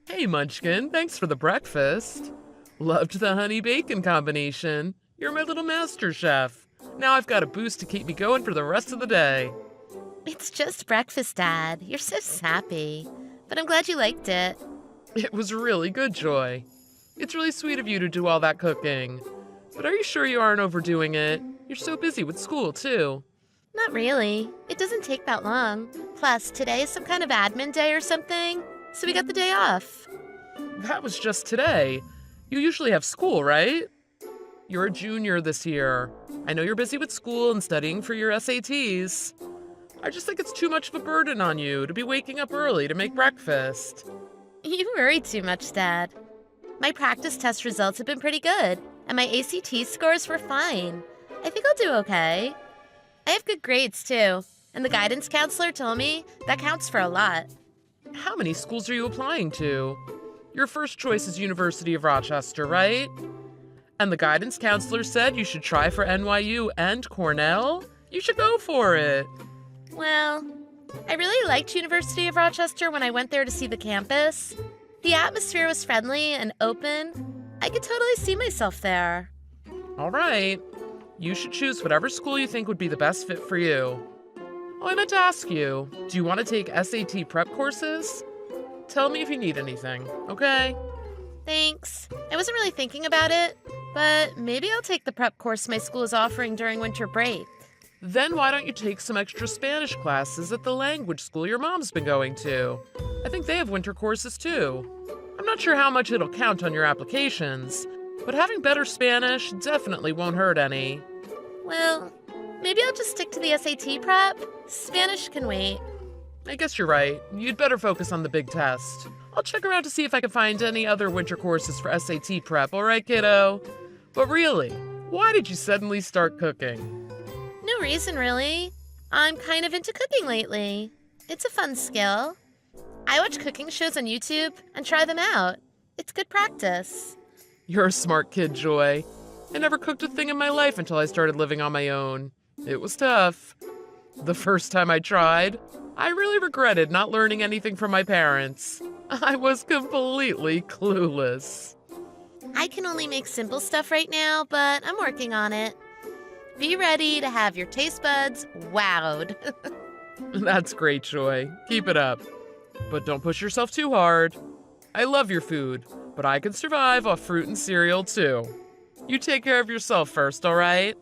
Hey, Munchkin, thanks for the breakfast. Loved the honey bacon combination. You're my little master chef. Now I've got a boost to keep me going for the rest of the day. It's just breakfast, Dad. You're so sappy. But I'm glad you liked it. It was really good, Joy. It's really sweet of you to do all that cooking. But are you sure you aren't overdoing it? You're so busy with school, too. Not really. It doesn't take that long. Plus, today is some kind of admin day or something, so we got the day off. That was just today. You usually have school, right? You're a junior this year. I know you're busy with school and studying for your SATs. I just think it's too much of a burden on you to be waking up early to make breakfast. You worry too much, Dad. My practice test results have been pretty good, and my ACT scores were fine. I think I'll do okay. I have good grades, too, and the guidance counselor told me that counts for a lot. How many schools are you applying to? Your first choice is University of Rochester, right? And the guidance counselor said you should try for NYU and Cornell? You should go for it. Well, I really liked University of Rochester when I went there to see the campus. The atmosphere was friendly and open. I could totally see myself there. All right. You should choose whatever school you think would be the best fit for you. Oh, I meant to ask you, do you want to take SAT prep courses? Tell me if you need anything, okay? Thanks. I wasn't really thinking about it, but maybe I'll take the prep course my school is offering during winter break. Then why don't you take some extra Spanish classes at the language school your mom's been going to? I think they have winter courses too. I'm not sure how much it'll count on your applications, but having better Spanish definitely won't hurt any. Well, maybe I'll just stick to the SAT prep. Spanish can wait. I guess you're right. You'd better focus on the big test. I'll check around to see if I can find any other winter courses for SAT prep, all right, kiddo? But really, why did you suddenly start cooking? No reason, really. I'm kind of into cooking lately. It's a fun skill. I watch cooking shows on YouTube and try them out. It's good practice. You're a smart kid, Joy. I never cooked a thing in my life until I started living on my own. It was tough. The first time I tried, I really regretted not learning anything from my parents. I was completely clueless. I can only make simple stuff right now, but I'm working on it. Be ready to have your taste buds wowed. That's great, Joy. Keep it up. But don't push yourself too hard. I love your food, but I can survive off fruit and cereal too. You take care of yourself first, all right?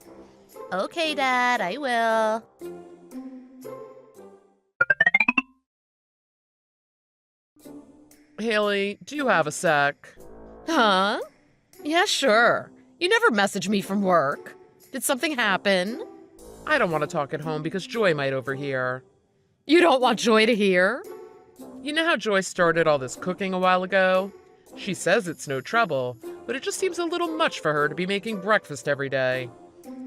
Okay, Dad, I will. Haley, do you have a sec? Huh? Yeah, sure. You never message me from work. Did something happen? I don't want to talk at home because Joy might overhear. You don't want Joy to hear? You know how Joy started all this cooking a while ago? She says it's no trouble, but it just seems a little much for her to be making breakfast every day.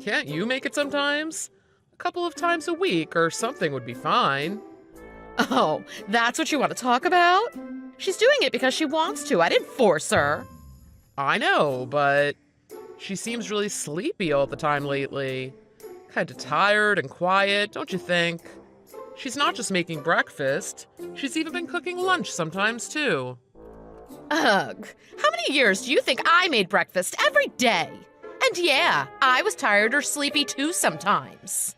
Can't you make it sometimes? A couple of times a week or something would be fine. Oh, that's what you want to talk about? She's doing it because she wants to. I didn't force her. I know, but she seems really sleepy all the time lately. Kinda tired and quiet, don't you think? She's not just making breakfast. She's even been cooking lunch sometimes, too. Ugh. How many years do you think I made breakfast every day? And yeah, I was tired or sleepy too sometimes.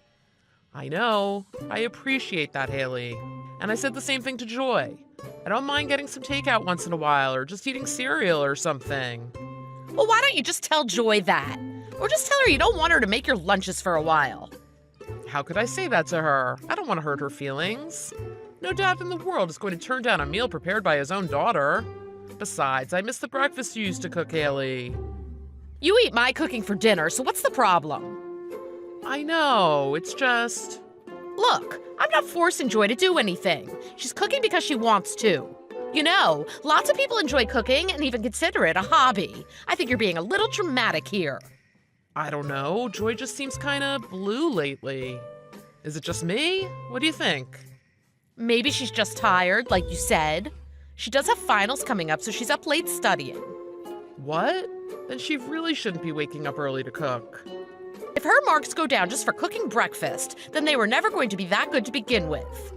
I know. I appreciate that, Haley. And I said the same thing to Joy. I don't mind getting some takeout once in a while or just eating cereal or something. Well, why don't you just tell Joy that? Or just tell her you don't want her to make your lunches for a while. How could I say that to her? I don't want to hurt her feelings. No dad in the world is going to turn down a meal prepared by his own daughter. Besides, I miss the breakfast you used to cook, Haley. You eat my cooking for dinner, so what's the problem? I know, it's just... Look, I'm not forcing Joy to do anything. She's cooking because she wants to. You know, lots of people enjoy cooking and even consider it a hobby. I think you're being a little dramatic here. I don't know, Joy just seems kinda blue lately. Is it just me? What do you think? Maybe she's just tired, like you said. She does have finals coming up, so she's up late studying. What? Then she really shouldn't be waking up early to cook. If her marks go down just for cooking breakfast, then they were never going to be that good to begin with.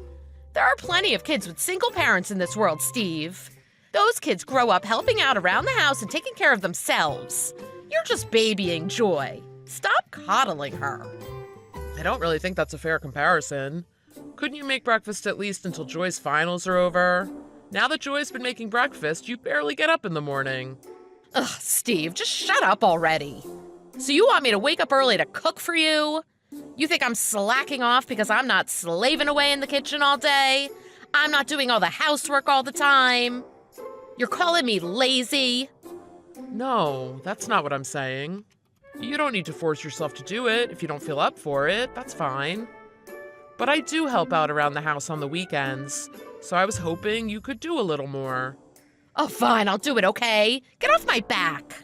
There are plenty of kids with single parents in this world, Steve. Those kids grow up helping out around the house and taking care of themselves. You're just babying Joy. Stop coddling her. I don't really think that's a fair comparison. Couldn't you make breakfast at least until Joy's finals are over? Now that Joy's been making breakfast, you barely get up in the morning. Ugh, Steve, just shut up already. So you want me to wake up early to cook for you? You think I'm slacking off because I'm not slaving away in the kitchen all day? I'm not doing all the housework all the time? You're calling me lazy? No, that's not what I'm saying. You don't need to force yourself to do it if you don't feel up for it. That's fine. But I do help out around the house on the weekends, so I was hoping you could do a little more. Oh, fine, I'll do it, okay? Get off my back.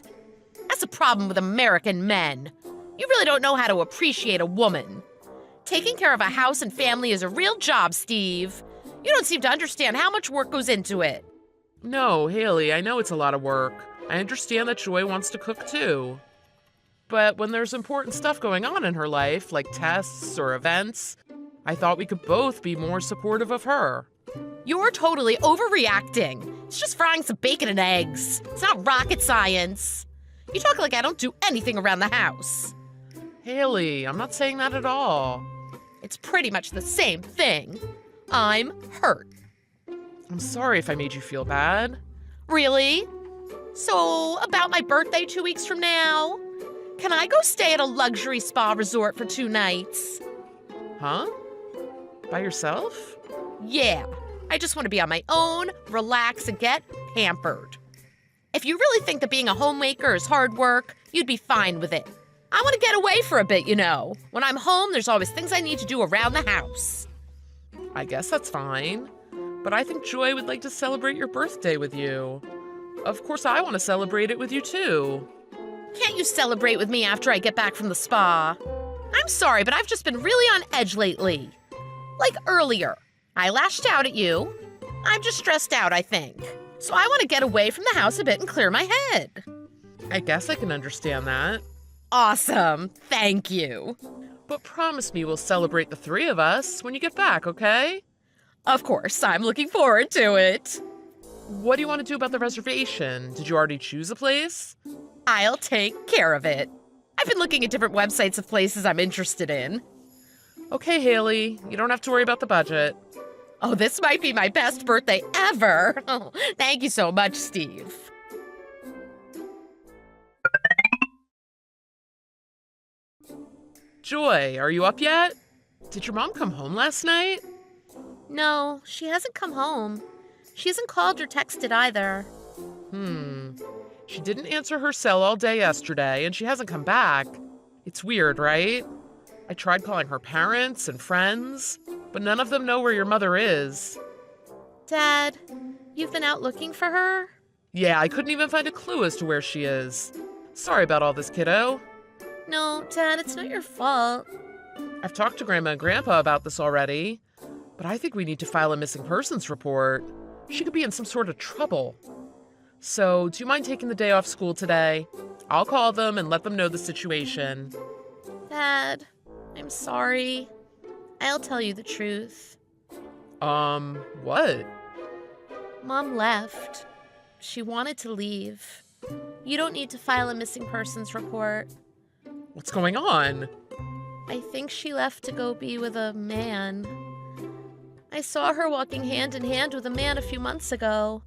That's a problem with American men. You really don't know how to appreciate a woman. Taking care of a house and family is a real job, Steve. You don't seem to understand how much work goes into it. No, Haley, I know it's a lot of work. I understand that Joy wants to cook too. But when there's important stuff going on in her life, like tests or events, I thought we could both be more supportive of her. You're totally overreacting. It's just frying some bacon and eggs. It's not rocket science. You talk like I don't do anything around the house. Haley, I'm not saying that at all. It's pretty much the same thing. I'm hurt. I'm sorry if I made you feel bad. Really? So, about my birthday 2 weeks from now, can I go stay at a luxury spa resort for 2 nights? Huh? By yourself? Yeah. I just want to be on my own, relax, and get pampered. If you really think that being a homemaker is hard work, you'd be fine with it. I want to get away for a bit, you know. When I'm home, there's always things I need to do around the house. I guess that's fine. But I think Joy would like to celebrate your birthday with you. Of course, I want to celebrate it with you too. Can't you celebrate with me after I get back from the spa? I'm sorry, but I've just been really on edge lately. Like earlier, I lashed out at you. I'm just stressed out, I think. So I want to get away from the house a bit and clear my head. I guess I can understand that. Awesome. Thank you. But promise me we'll celebrate the 3 of us when you get back, okay? Of course, I'm looking forward to it. What do you want to do about the reservation? Did you already choose a place? I'll take care of it. I've been looking at different websites of places I'm interested in. Okay, Haley, you don't have to worry about the budget. Oh, this might be my best birthday ever. Oh, thank you so much, Steve. Joy, are you up yet? Did your mom come home last night? No, she hasn't come home. She hasn't called or texted either. She didn't answer her cell all day yesterday, and she hasn't come back. It's weird, right? I tried calling her parents and friends, but none of them know where your mother is. Dad, you've been out looking for her? Yeah, I couldn't even find a clue as to where she is. Sorry about all this, kiddo. No, Dad, it's not your fault. I've talked to Grandma and Grandpa about this already, but I think we need to file a missing persons report. She could be in some sort of trouble. So, do you mind taking the day off school today? I'll call them and let them know the situation. Dad, I'm sorry. I'll tell you the truth. What? Mom left. She wanted to leave. You don't need to file a missing persons report. What's going on? I think she left to go be with a man. I saw her walking hand in hand with a man a few months ago.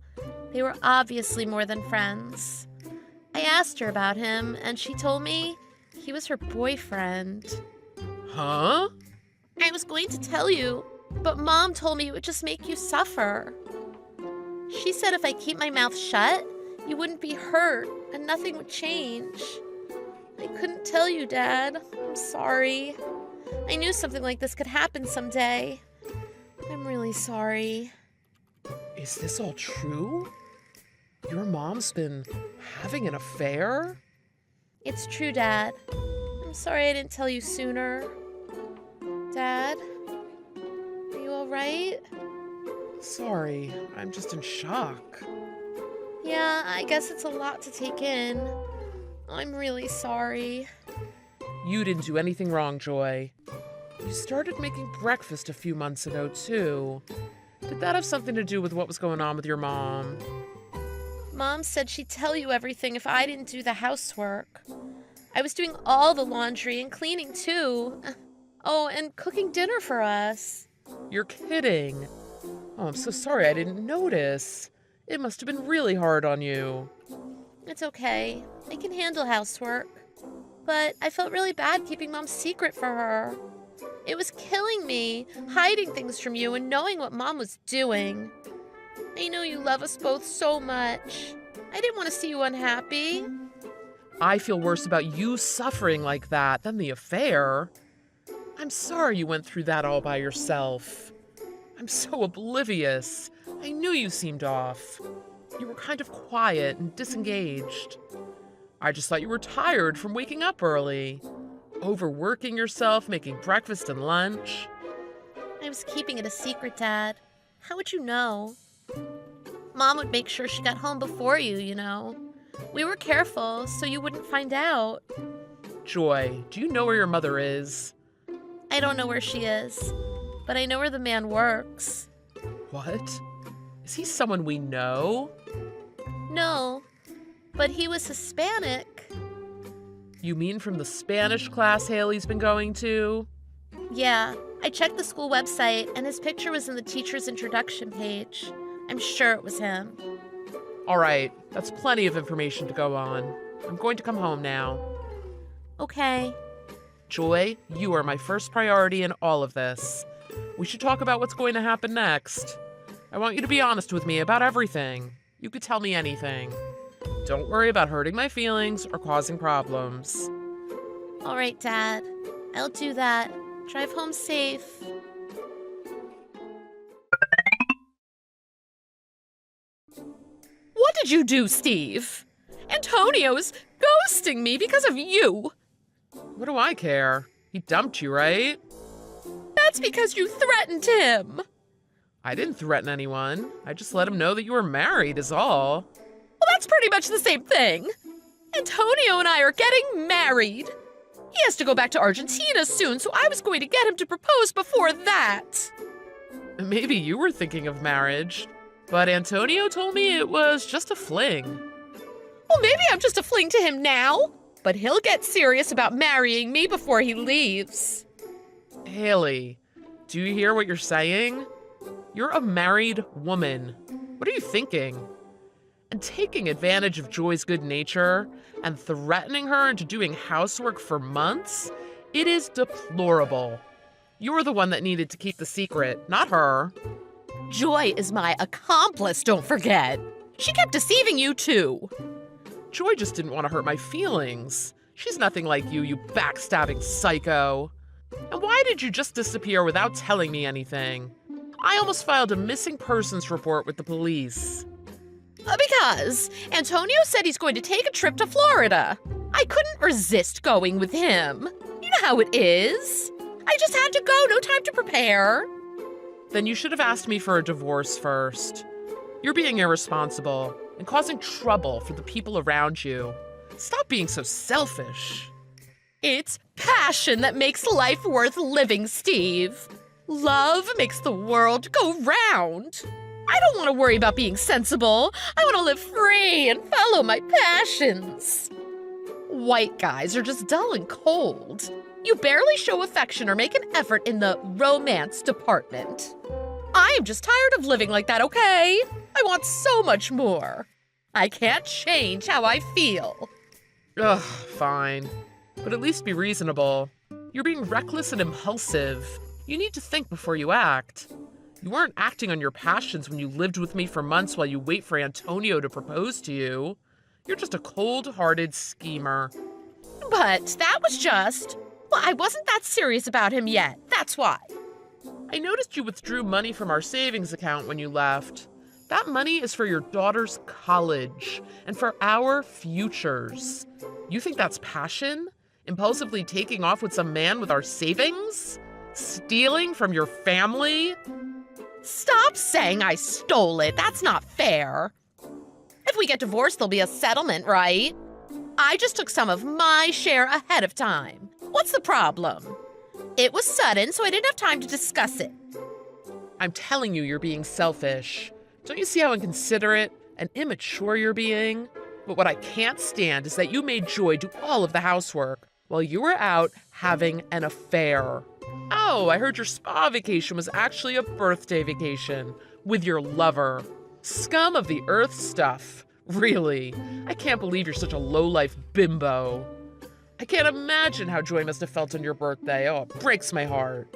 They were obviously more than friends. I asked her about him, and she told me he was her boyfriend. Huh? I was going to tell you, but Mom told me it would just make you suffer. She said if I keep my mouth shut, you wouldn't be hurt and nothing would change. I couldn't tell you, Dad. I'm sorry. I knew something like this could happen someday. I'm really sorry. Is this all true? Your mom's been having an affair? It's true, Dad. I'm sorry I didn't tell you sooner. Dad? Are you alright? Sorry, I'm just in shock. Yeah, I guess it's a lot to take in. I'm really sorry. You didn't do anything wrong, Joy. You started making breakfast a few months ago, too. Did that have something to do with what was going on with your mom? Mom said she'd tell you everything if I didn't do the housework. I was doing all the laundry and cleaning too. Oh, and cooking dinner for us. You're kidding. Oh, I'm so sorry I didn't notice. It must have been really hard on you. It's okay. I can handle housework. But I felt really bad keeping Mom's secret for her. It was killing me, hiding things from you and knowing what Mom was doing. I know you love us both so much. I didn't want to see you unhappy. I feel worse about you suffering like that than the affair. I'm sorry you went through that all by yourself. I'm so oblivious. I knew you seemed off. You were kind of quiet and disengaged. I just thought you were tired from waking up early, overworking yourself, making breakfast and lunch. I was keeping it a secret, Dad. How would you know? Mom would make sure she got home before you, you know. We were careful so you wouldn't find out. Joy, do you know where your mother is? I don't know where she is, but I know where the man works. What? Is he someone we know? No, but he was Hispanic. You mean from the Spanish class Haley's been going to? Yeah, I checked the school website and his picture was in the teacher's introduction page. I'm sure it was him. All right, that's plenty of information to go on. I'm going to come home now. Okay. Joy, you are my first priority in all of this. We should talk about what's going to happen next. I want you to be honest with me about everything. You could tell me anything. Don't worry about hurting my feelings or causing problems. All right, Dad. I'll do that. Drive home safe. What did you do, Steve? Antonio's ghosting me because of you. What do I care? He dumped you, right? That's because you threatened him. I didn't threaten anyone. I just let him know that you were married is all. Well, that's pretty much the same thing. Antonio and I are getting married. He has to go back to Argentina soon, so I was going to get him to propose before that. Maybe you were thinking of marriage, but Antonio told me it was just a fling. Well, maybe I'm just a fling to him now, but he'll get serious about marrying me before he leaves. Haley, do you hear what you're saying? You're a married woman. What are you thinking? And taking advantage of Joy's good nature and threatening her into doing housework for months? It is deplorable. You're the one that needed to keep the secret, not her. Joy is my accomplice, don't forget. She kept deceiving you too. Joy just didn't want to hurt my feelings. She's nothing like you, you backstabbing psycho. And why did you just disappear without telling me anything? I almost filed a missing persons report with the police. Because Antonio said he's going to take a trip to Florida. I couldn't resist going with him. You know how it is. I just had to go, no time to prepare. Then you should have asked me for a divorce first. You're being irresponsible and causing trouble for the people around you. Stop being so selfish. It's passion that makes life worth living, Steve. Love makes the world go round. I don't want to worry about being sensible. I want to live free and follow my passions. White guys are just dull and cold. You barely show affection or make an effort in the romance department. I am just tired of living like that, okay? I want so much more. I can't change how I feel. Ugh, fine. But at least be reasonable. You're being reckless and impulsive. You need to think before you act. You weren't acting on your passions when you lived with me for months while you wait for Antonio to propose to you. You're just a cold-hearted schemer. But that was just... Well, I wasn't that serious about him yet. That's why. I noticed you withdrew money from our savings account when you left. That money is for your daughter's college and for our futures. You think that's passion? Impulsively taking off with some man with our savings? Stealing from your family? Stop saying I stole it. That's not fair. If we get divorced, there'll be a settlement, right? I just took some of my share ahead of time. What's the problem? It was sudden, so I didn't have time to discuss it. I'm telling you, you're being selfish. Don't you see how inconsiderate and immature you're being? But what I can't stand is that you made Joy do all of the housework while you were out having an affair. Oh, I heard your spa vacation was actually a birthday vacation with your lover. Scum of the earth stuff. Really, I can't believe you're such a low-life bimbo. I can't imagine how Joy must have felt on your birthday. Oh, it breaks my heart.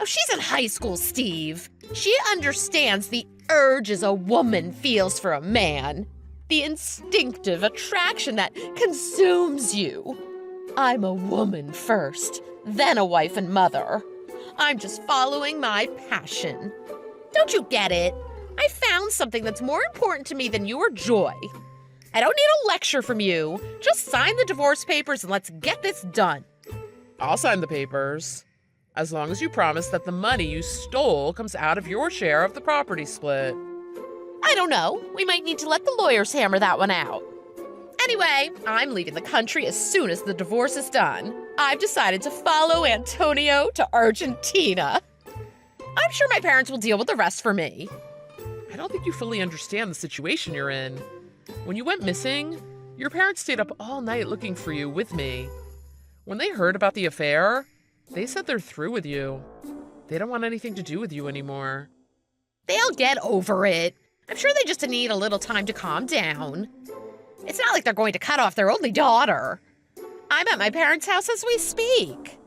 Oh, she's in high school, Steve. She understands the urges a woman feels for a man. The instinctive attraction that consumes you. I'm a woman first, then a wife and mother. I'm just following my passion. Don't you get it? I found something that's more important to me than your joy. I don't need a lecture from you. Just sign the divorce papers and let's get this done. I'll sign the papers, as long as you promise that the money you stole comes out of your share of the property split. I don't know. We might need to let the lawyers hammer that one out. Anyway, I'm leaving the country as soon as the divorce is done. I've decided to follow Antonio to Argentina. I'm sure my parents will deal with the rest for me. I don't think you fully understand the situation you're in. When you went missing, your parents stayed up all night looking for you with me. When they heard about the affair, they said they're through with you. They don't want anything to do with you anymore. They'll get over it. I'm sure they just need a little time to calm down. It's not like they're going to cut off their only daughter. I'm at my parents' house as we speak.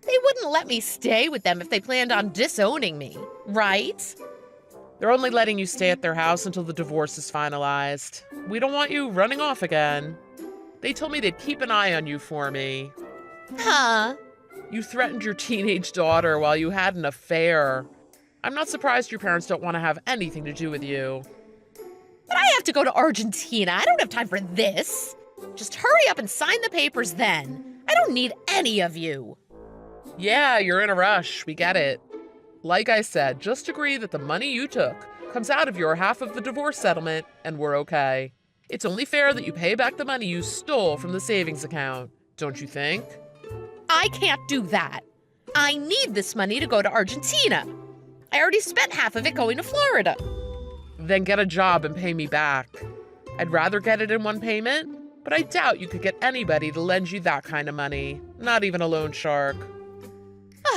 They wouldn't let me stay with them if they planned on disowning me, right? They're only letting you stay at their house until the divorce is finalized. We don't want you running off again. They told me they'd keep an eye on you for me. Huh? You threatened your teenage daughter while you had an affair. I'm not surprised your parents don't want to have anything to do with you. But I have to go to Argentina. I don't have time for this. Just hurry up and sign the papers then. I don't need any of you. Yeah, you're in a rush. We get it. Like I said, just agree that the money you took comes out of your half of the divorce settlement, and we're okay. It's only fair that you pay back the money you stole from the savings account, don't you think? I can't do that. I need this money to go to Argentina. I already spent half of it going to Florida. Then get a job and pay me back. I'd rather get it in one payment, but I doubt you could get anybody to lend you that kind of money. Not even a loan shark.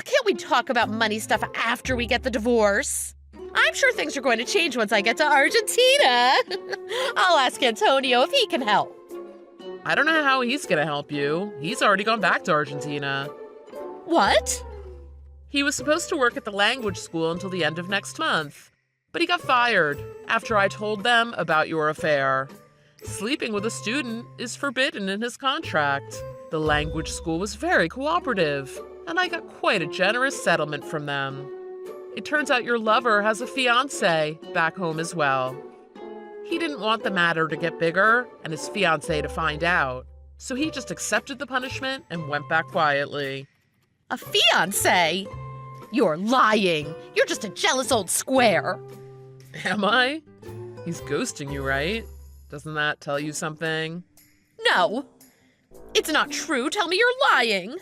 Can't we talk about money stuff after we get the divorce? I'm sure things are going to change once I get to Argentina. I'll ask Antonio if he can help. I don't know how he's gonna help you. He's already gone back to Argentina. What? He was supposed to work at the language school until the end of next month, but he got fired after I told them about your affair. Sleeping with a student is forbidden in his contract. The language school was very cooperative, and I got quite a generous settlement from them. It turns out your lover has a fiancé back home as well. He didn't want the matter to get bigger and his fiancé to find out, so he just accepted the punishment and went back quietly. A fiancé? You're lying. You're just a jealous old square. Am I? He's ghosting you, right? Doesn't that tell you something? No. It's not true. Tell me you're lying.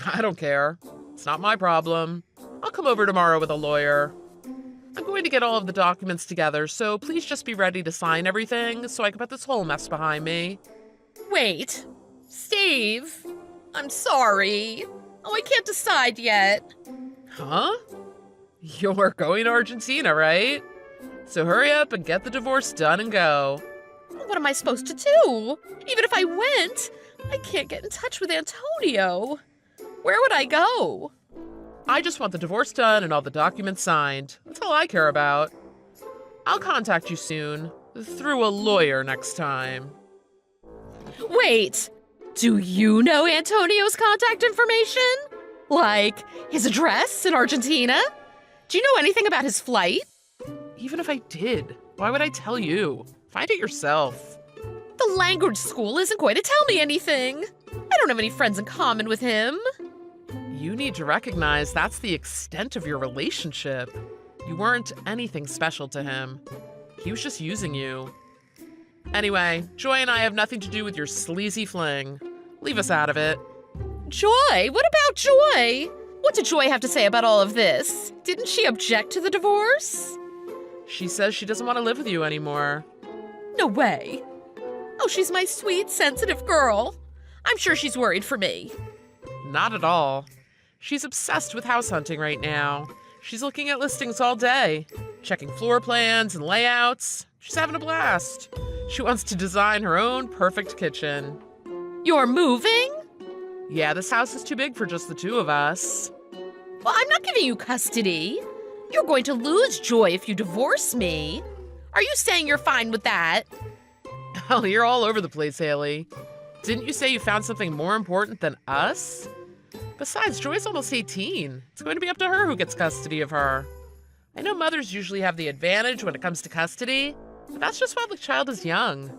I don't care. It's not my problem. I'll come over tomorrow with a lawyer. I'm going to get all of the documents together, so please just be ready to sign everything so I can put this whole mess behind me. Wait. Steve. I'm sorry. Oh, I can't decide yet. Huh? You're going to Argentina, right? So hurry up and get the divorce done and go. What am I supposed to do? Even if I went, I can't get in touch with Antonio. Where would I go? I just want the divorce done and all the documents signed. That's all I care about. I'll contact you soon, through a lawyer next time. Wait, do you know Antonio's contact information? Like his address in Argentina? Do you know anything about his flight? Even if I did, why would I tell you? Find it yourself. The language school isn't going to tell me anything. I don't have any friends in common with him. You need to recognize that's the extent of your relationship. You weren't anything special to him. He was just using you. Anyway, Joy and I have nothing to do with your sleazy fling. Leave us out of it. Joy? What about Joy? What did Joy have to say about all of this? Didn't she object to the divorce? She says she doesn't want to live with you anymore. No way. Oh, she's my sweet, sensitive girl. I'm sure she's worried for me. Not at all. She's obsessed with house hunting right now. She's looking at listings all day, checking floor plans and layouts. She's having a blast. She wants to design her own perfect kitchen. You're moving? Yeah, this house is too big for just the two of us. Well, I'm not giving you custody. You're going to lose Joy if you divorce me. Are you saying you're fine with that? Hell, you're all over the place, Haley. Didn't you say you found something more important than us? Besides, Joy's almost 18. It's going to be up to her who gets custody of her. I know mothers usually have the advantage when it comes to custody, but that's just while the child is young.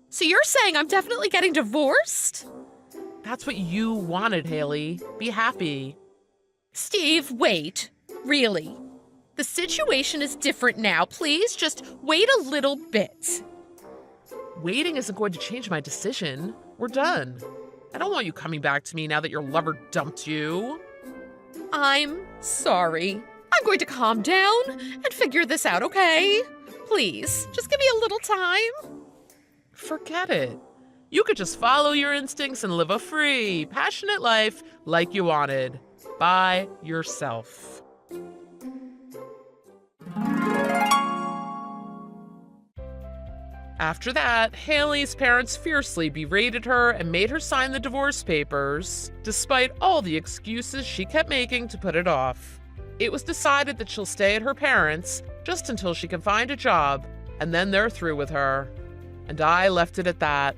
So you're saying I'm definitely getting divorced? That's what you wanted, Haley. Be happy. Steve, wait. Really? The situation is different now. Please just wait a little bit. Waiting isn't going to change my decision. We're done. I don't want you coming back to me now that your lover dumped you. I'm sorry. I'm going to calm down and figure this out, okay? Please, just give me a little time. Forget it. You could just follow your instincts and live a free, passionate life like you wanted. By yourself. After that, Haley's parents fiercely berated her and made her sign the divorce papers, despite all the excuses she kept making to put it off. It was decided that she'll stay at her parents' just until she can find a job, and then they're through with her. And I left it at that.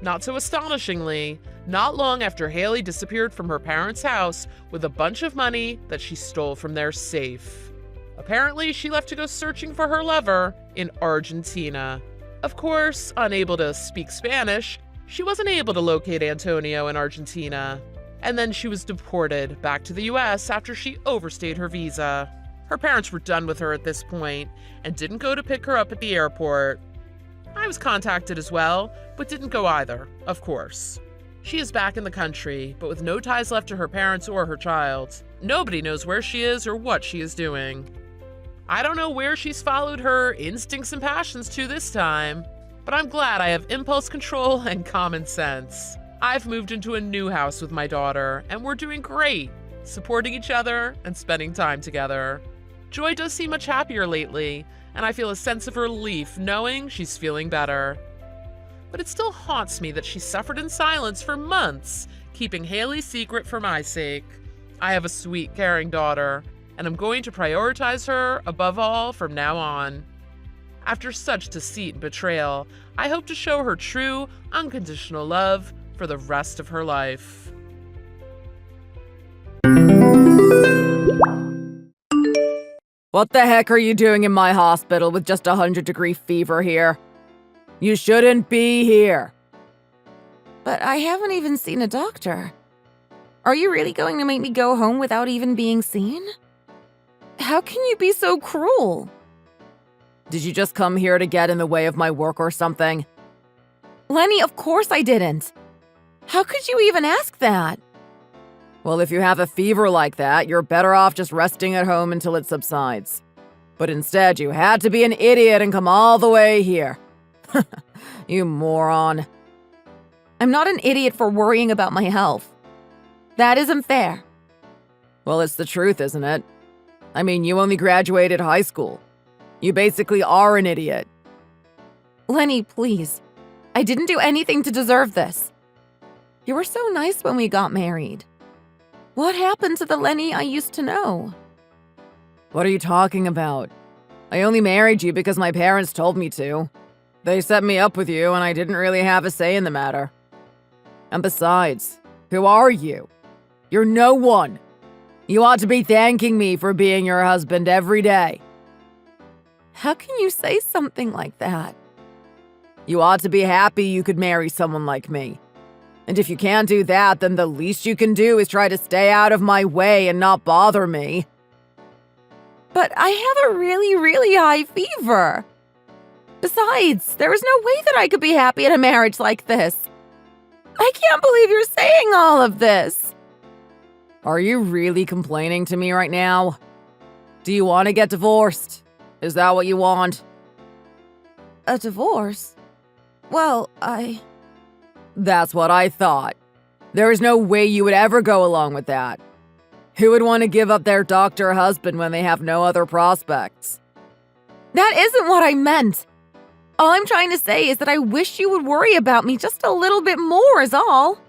Not so astonishingly, not long after Haley disappeared from her parents' house with a bunch of money that she stole from their safe. Apparently, she left to go searching for her lover in Argentina. Of course, unable to speak Spanish, she wasn't able to locate Antonio in Argentina. And then she was deported back to the US after she overstayed her visa. Her parents were done with her at this point and didn't go to pick her up at the airport. I was contacted as well, but didn't go either, of course. She is back in the country, but with no ties left to her parents or her child. Nobody knows where she is or what she is doing. I don't know where she's followed her instincts and passions to this time, but I'm glad I have impulse control and common sense. I've moved into a new house with my daughter, and we're doing great, supporting each other and spending time together. Joy does seem much happier lately, and I feel a sense of relief knowing she's feeling better. But it still haunts me that she suffered in silence for months, keeping Haley's secret for my sake. I have a sweet, caring daughter, and I'm going to prioritize her above all from now on. After such deceit and betrayal, I hope to show her true, unconditional love for the rest of her life. What the heck are you doing in my hospital with just 100-degree fever here? You shouldn't be here. But I haven't even seen a doctor. Are you really going to make me go home without even being seen? How can you be so cruel? Did you just come here to get in the way of my work or something? Lenny, of course I didn't. How could you even ask that? Well, if you have a fever like that, you're better off just resting at home until it subsides. But instead, you had to be an idiot and come all the way here. You moron. I'm not an idiot for worrying about my health. That isn't fair. Well, it's the truth, isn't it? I mean, you only graduated high school. You basically are an idiot. Lenny, please. I didn't do anything to deserve this. You were so nice when we got married. What happened to the Lenny I used to know? What are you talking about? I only married you because my parents told me to. They set me up with you, and I didn't really have a say in the matter. And besides, who are you? You're no one. You ought to be thanking me for being your husband every day. How can you say something like that? You ought to be happy you could marry someone like me. And if you can't do that, then the least you can do is try to stay out of my way and not bother me. But I have a really, really high fever. Besides, there is no way that I could be happy in a marriage like this. I can't believe you're saying all of this. Are you really complaining to me right now? Do you want to get divorced? Is that what you want? A divorce? Well, That's what I thought. There is no way you would ever go along with that. Who would want to give up their doctor husband when they have no other prospects? That isn't what I meant. All I'm trying to say is that I wish you would worry about me just a little bit more, is all.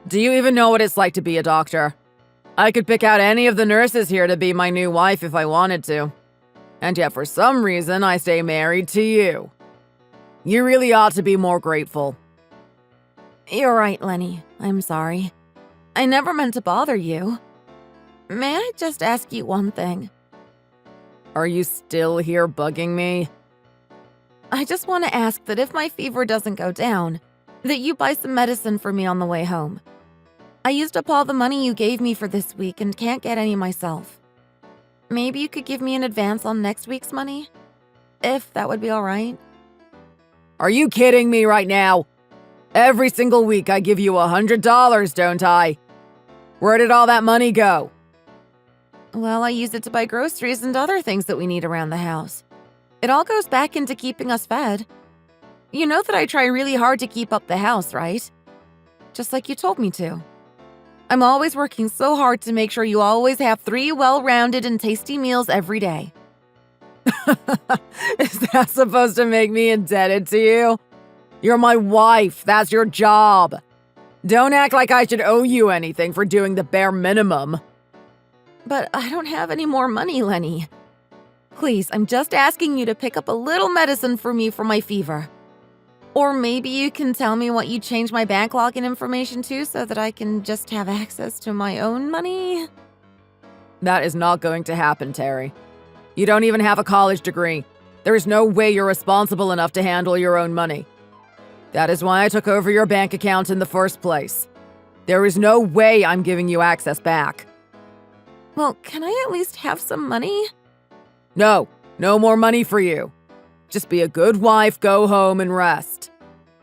Do you even know what it's like to be a doctor? I could pick out any of the nurses here to be my new wife if I wanted to. And yet for some reason I stay married to you. You really ought to be more grateful. You're right, Lenny. I'm sorry. I never meant to bother you. May I just ask you one thing? Are you still here bugging me? I just want to ask that if my fever doesn't go down, that you buy some medicine for me on the way home. I used up all the money you gave me for this week and can't get any myself. Maybe you could give me an advance on next week's money? If that would be all right. Are you kidding me right now? Every single week I give you $100, don't I? Where did all that money go? Well, I use it to buy groceries and other things that we need around the house. It all goes back into keeping us fed. You know that I try really hard to keep up the house, right? Just like you told me to. I'm always working so hard to make sure you always have 3 well-rounded and tasty meals every day. Is that supposed to make me indebted to you? You're my wife. That's your job. Don't act like I should owe you anything for doing the bare minimum. But I don't have any more money, Lenny. Please, I'm just asking you to pick up a little medicine for me for my fever. Or maybe you can tell me what you changed my bank login information to so that I can just have access to my own money? That is not going to happen, Terry. You don't even have a college degree. There is no way you're responsible enough to handle your own money. That is why I took over your bank account in the first place. There is no way I'm giving you access back. Well, can I at least have some money? No more money for you. Just be a good wife, go home and rest.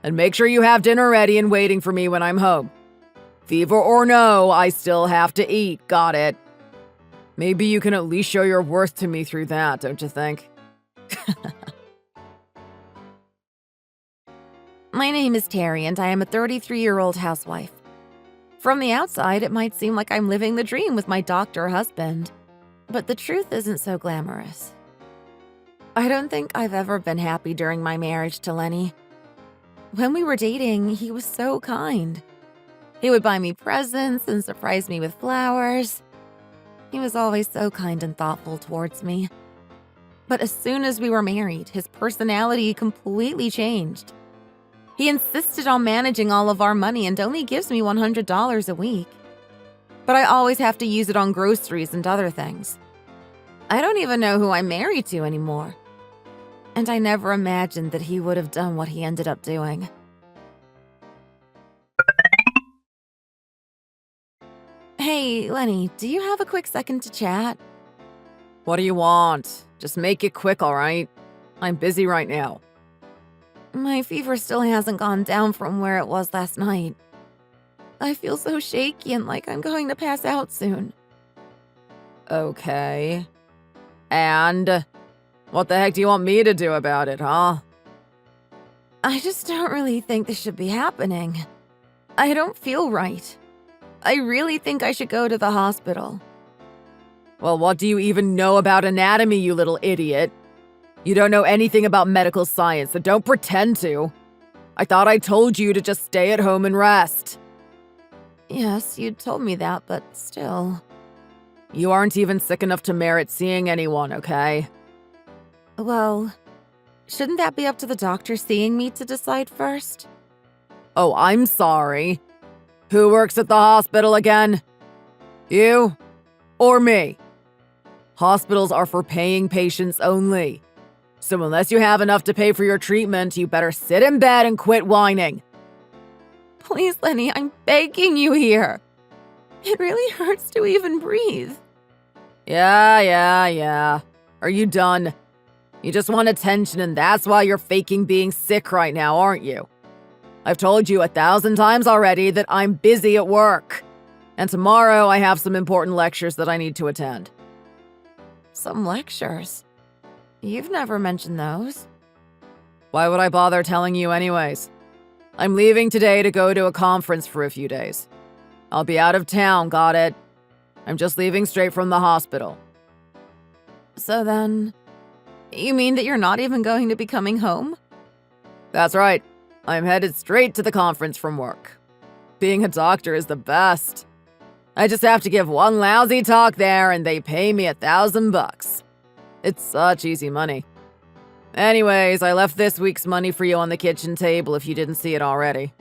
And make sure you have dinner ready and waiting for me when I'm home. Fever or no, I still have to eat, got it? Maybe you can at least show your worth to me through that, don't you think? My name is Terry, and I am a 33-year-old housewife. From the outside, it might seem like I'm living the dream with my doctor husband, but the truth isn't so glamorous. I don't think I've ever been happy during my marriage to Lenny. When we were dating, he was so kind. He would buy me presents and surprise me with flowers. He was always so kind and thoughtful towards me. But as soon as we were married, his personality completely changed. He insisted on managing all of our money and only gives me $100 a week. But I always have to use it on groceries and other things. I don't even know who I'm married to anymore. And I never imagined that he would have done what he ended up doing. Hey, Lenny, do you have a quick second to chat? What do you want? Just make it quick, all right? I'm busy right now. My fever still hasn't gone down from where it was last night. I feel so shaky and like I'm going to pass out soon. Okay. And what the heck do you want me to do about it, huh? I just don't really think this should be happening. I don't feel right. I really think I should go to the hospital. Well, what do you even know about anatomy, you little idiot? You don't know anything about medical science, so don't pretend to. I thought I told you to just stay at home and rest. Yes, you told me that, but still. You aren't even sick enough to merit seeing anyone, okay? Well, shouldn't that be up to the doctor seeing me to decide first? Oh, I'm sorry. Who works at the hospital again? You? Or me? Hospitals are for paying patients only. So unless you have enough to pay for your treatment, you better sit in bed and quit whining. Please, Lenny, I'm begging you here. It really hurts to even breathe. Yeah. Are you done? You just want attention and that's why you're faking being sick right now, aren't you? I've told you 1,000 times already that I'm busy at work. And tomorrow I have some important lectures that I need to attend. Some lectures? You've never mentioned those. Why would I bother telling you anyways? I'm leaving today to go to a conference for a few days. I'll be out of town, got it? I'm just leaving straight from the hospital. So then, you mean that you're not even going to be coming home? That's right. I'm headed straight to the conference from work. Being a doctor is the best. I just have to give one lousy talk there and they pay me $1,000. It's such easy money. Anyways, I left this week's money for you on the kitchen table if you didn't see it already.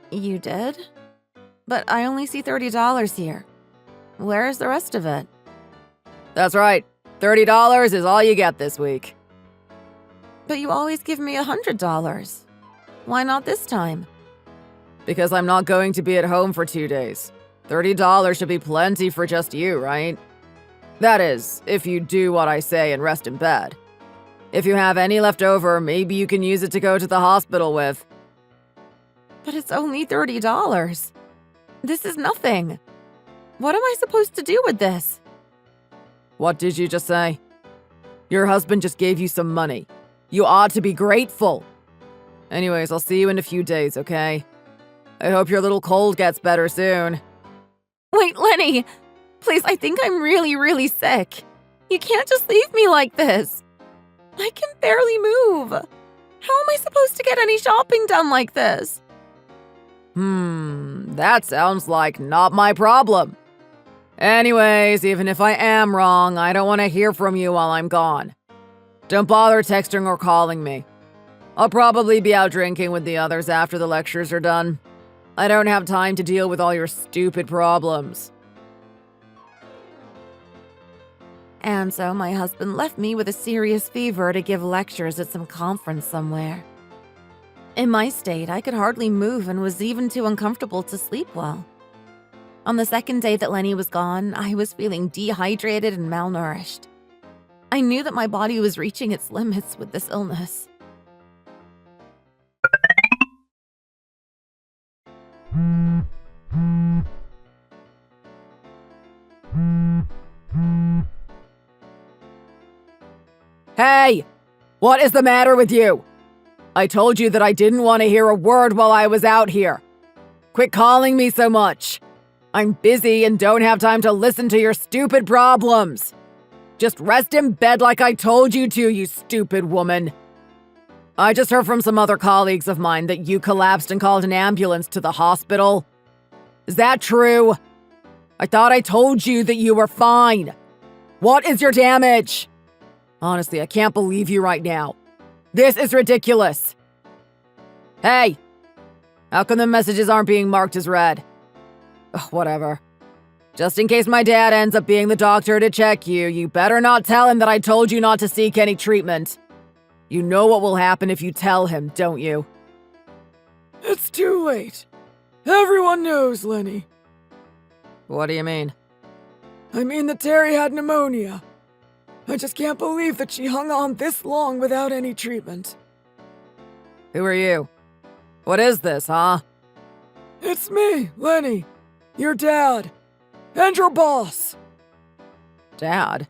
You did? But I only see $30 here. Where's the rest of it? That's right. $30 is all you get this week. But you always give me $100. Why not this time? Because I'm not going to be at home for 2 days. $30 should be plenty for just you, right? That is, if you do what I say and rest in bed. If you have any left over, maybe you can use it to go to the hospital with. But it's only $30. This is nothing. What am I supposed to do with this? What did you just say? Your husband just gave you some money. You ought to be grateful. Anyways, I'll see you in a few days, okay? I hope your little cold gets better soon. Wait, Lenny! Please, I think I'm really, really sick. You can't just leave me like this. I can barely move. How am I supposed to get any shopping done like this? That sounds like not my problem. Anyways, even if I am wrong, I don't want to hear from you while I'm gone. Don't bother texting or calling me. I'll probably be out drinking with the others after the lectures are done. I don't have time to deal with all your stupid problems. And so my husband left me with a serious fever to give lectures at some conference somewhere. In my state, I could hardly move and was even too uncomfortable to sleep well. On the second day that Lenny was gone, I was feeling dehydrated and malnourished. I knew that my body was reaching its limits with this illness. Hey! What is the matter with you? I told you that I didn't want to hear a word while I was out here. Quit calling me so much. I'm busy and don't have time to listen to your stupid problems. Just rest in bed like I told you to, you stupid woman. I just heard from some other colleagues of mine that you collapsed and called an ambulance to the hospital. Is that true? I thought I told you that you were fine. What is your damage? Honestly, I can't believe you right now. This is ridiculous. Hey, how come the messages aren't being marked as read? Ugh, whatever. Just in case my dad ends up being the doctor to check you, you better not tell him that I told you not to seek any treatment. You know what will happen if you tell him, don't you? It's too late. Everyone knows, Lenny. What do you mean? I mean that Terry had pneumonia. I just can't believe that she hung on this long without any treatment. Who are you? What is this, huh? It's me, Lenny. Your dad. And your boss. Dad?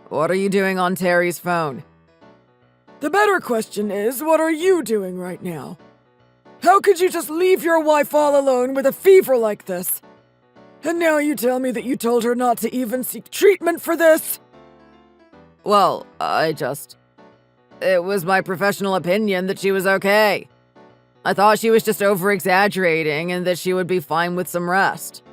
What are you doing on Terry's phone? The better question is, what are you doing right now? How could you just leave your wife all alone with a fever like this? And now you tell me that you told her not to even seek treatment for this? Well, It was my professional opinion that she was okay. I thought she was just over-exaggerating and that she would be fine with some rest.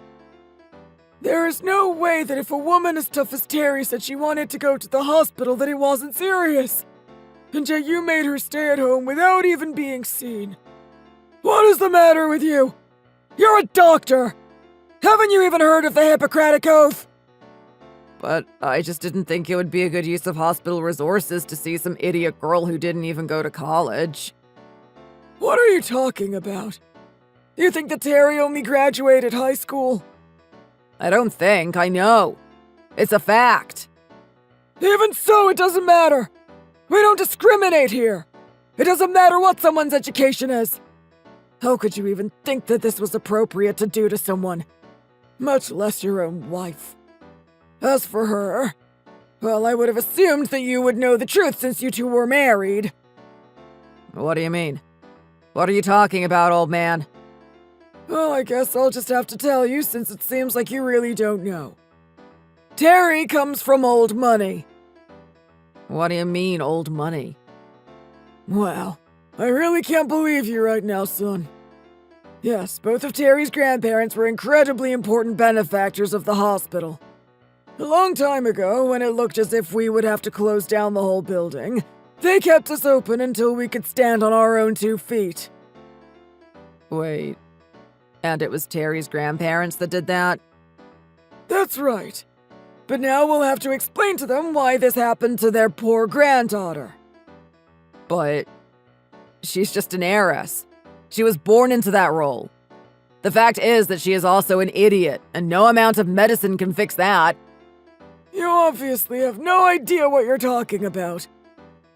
There is no way that if a woman as tough as Terry said she wanted to go to the hospital that it wasn't serious. And yet you made her stay at home without even being seen. What is the matter with you? You're a doctor! Haven't you even heard of the Hippocratic Oath? But I just didn't think it would be a good use of hospital resources to see some idiot girl who didn't even go to college. What are you talking about? You think that Terry only graduated high school? I don't think, I know. It's a fact. Even so, it doesn't matter. We don't discriminate here. It doesn't matter what someone's education is. How could you even think that this was appropriate to do to someone? much less your own wife. As for her, well, I would have assumed that you would know the truth since you two were married. What do you mean? What are you talking about, old man? Well, I guess I'll just have to tell you since it seems like you really don't know. Terry comes from old money. What do you mean, old money? Well, I really can't believe you right now, son. Yes, both of Terry's grandparents were incredibly important benefactors of the hospital. A long time ago, when it looked as if we would have to close down the whole building, they kept us open until we could stand on our own 2 feet. Wait, and it was Terry's grandparents that did that? That's right. But now we'll have to explain to them why this happened to their poor granddaughter. But she's just an heiress. She was born into that role. The fact is that she is also an idiot, and no amount of medicine can fix that. You obviously have no idea what you're talking about.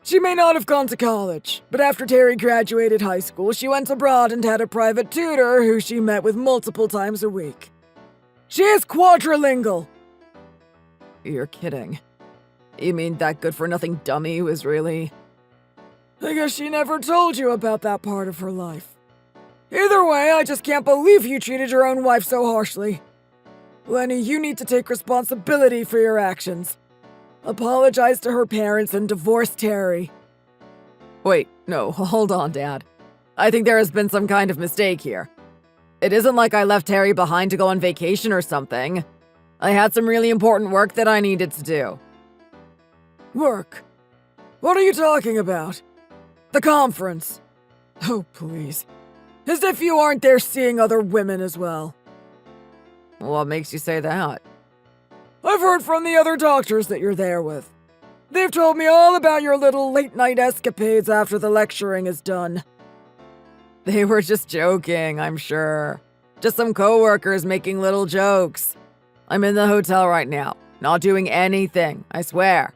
She may not have gone to college, but after Terry graduated high school, she went abroad and had a private tutor who she met with multiple times a week. She is quadrilingual. You're kidding. You mean that good-for-nothing dummy was really... I guess she never told you about that part of her life. Either way, I just can't believe you treated your own wife so harshly. Lenny, you need to take responsibility for your actions. Apologize to her parents and divorce Terry. Wait, no, hold on, Dad. I think there has been some kind of mistake here. It isn't like I left Terry behind to go on vacation or something. I had some really important work that I needed to do. Work? What are you talking about? The conference? Oh, please. As if you aren't there seeing other women as well. What makes you say that? I've heard from the other doctors that you're there with. They've told me all about your little late-night escapades after the lecturing is done. They were just joking, I'm sure. Just some coworkers making little jokes. I'm in the hotel right now, not doing anything, I swear.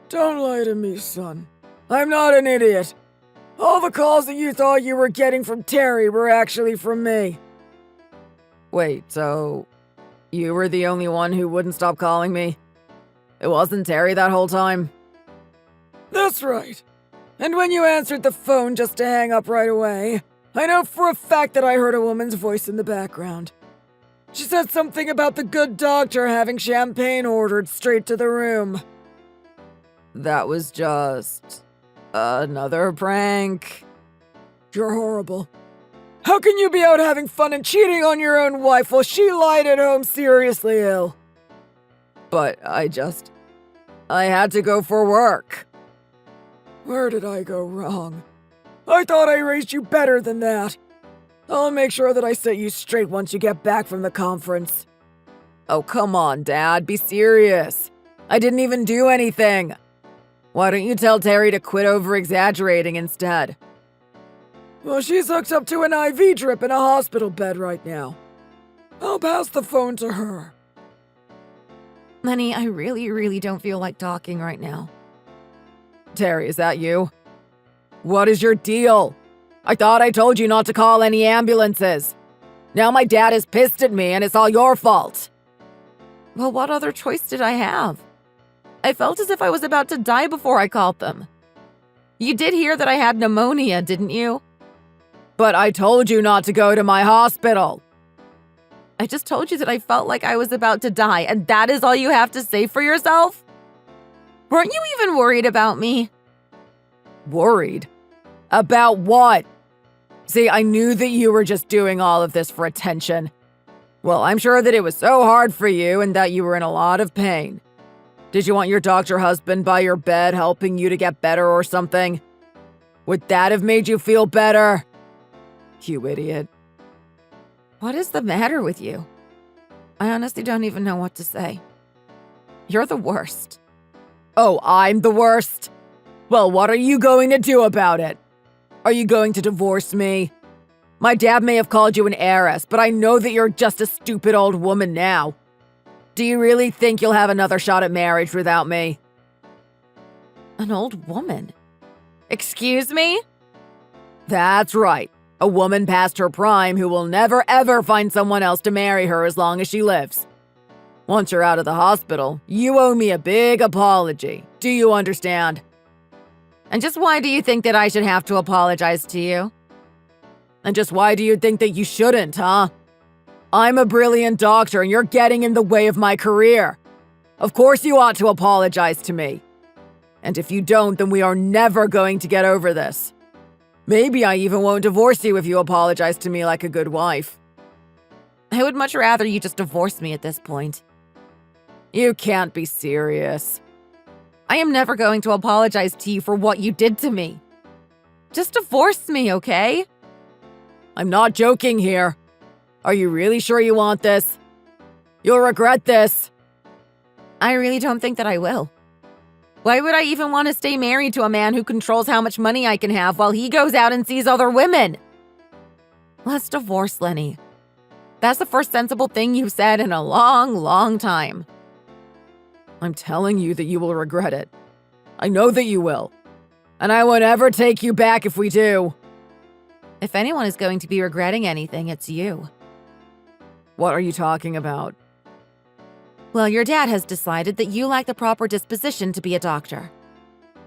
Don't lie to me, son. I'm not an idiot. All the calls that you thought you were getting from Terry were actually from me. Wait, so you were the only one who wouldn't stop calling me? It wasn't Terry that whole time? That's right. And when you answered the phone just to hang up right away, I know for a fact that I heard a woman's voice in the background. She said something about the good doctor having champagne ordered straight to the room. That was just another prank. You're horrible. How can you be out having fun and cheating on your own wife while she lied at home seriously ill? But I had to go for work. Where did I go wrong? I thought I raised you better than that. I'll make sure that I set you straight once you get back from the conference. Oh, come on, Dad, be serious. I didn't even do anything. Why don't you tell Terry to quit over-exaggerating instead? Well, she's hooked up to an IV drip in a hospital bed right now. I'll pass the phone to her. Lenny, I really don't feel like talking right now. Terry, is that you? What is your deal? I thought I told you not to call any ambulances. Now my dad is pissed at me and it's all your fault. Well, what other choice did I have? I felt as if I was about to die before I called them. You did hear that I had pneumonia, didn't you? But I told you not to go to my hospital. I just told you that I felt like I was about to die, and that is all you have to say for yourself? Weren't you even worried about me? Worried? About what? See, I knew that you were just doing all of this for attention. Well, I'm sure that it was so hard for you and that you were in a lot of pain. Did you want your doctor husband by your bed helping you to get better or something? Would that have made you feel better? You idiot. What is the matter with you? I honestly don't even know what to say. You're the worst. Oh, I'm the worst? Well, what are you going to do about it? Are you going to divorce me? My dad may have called you an heiress, but I know that you're just a stupid old woman now. Do you really think you'll have another shot at marriage without me? An old woman? Excuse me? That's right. A woman past her prime who will never ever find someone else to marry her as long as she lives. Once you're out of the hospital, you owe me a big apology. Do you understand? And just why do you think that I should have to apologize to you? And just why do you think that you shouldn't, huh? I'm a brilliant doctor and you're getting in the way of my career. Of course you ought to apologize to me. And if you don't, then we are never going to get over this. Maybe I even won't divorce you if you apologize to me like a good wife. I would much rather you just divorce me at this point. You can't be serious. I am never going to apologize to you for what you did to me. Just divorce me, okay? I'm not joking here. Are you really sure you want this? You'll regret this. I really don't think that I will. Why would I even want to stay married to a man who controls how much money I can have while he goes out and sees other women? Let's divorce, Lenny. That's the first sensible thing you've said in a long, long time. I'm telling you that you will regret it. I know that you will. And I won't ever take you back if we do. If anyone is going to be regretting anything, it's you. What are you talking about? Well, your dad has decided that you lack the proper disposition to be a doctor.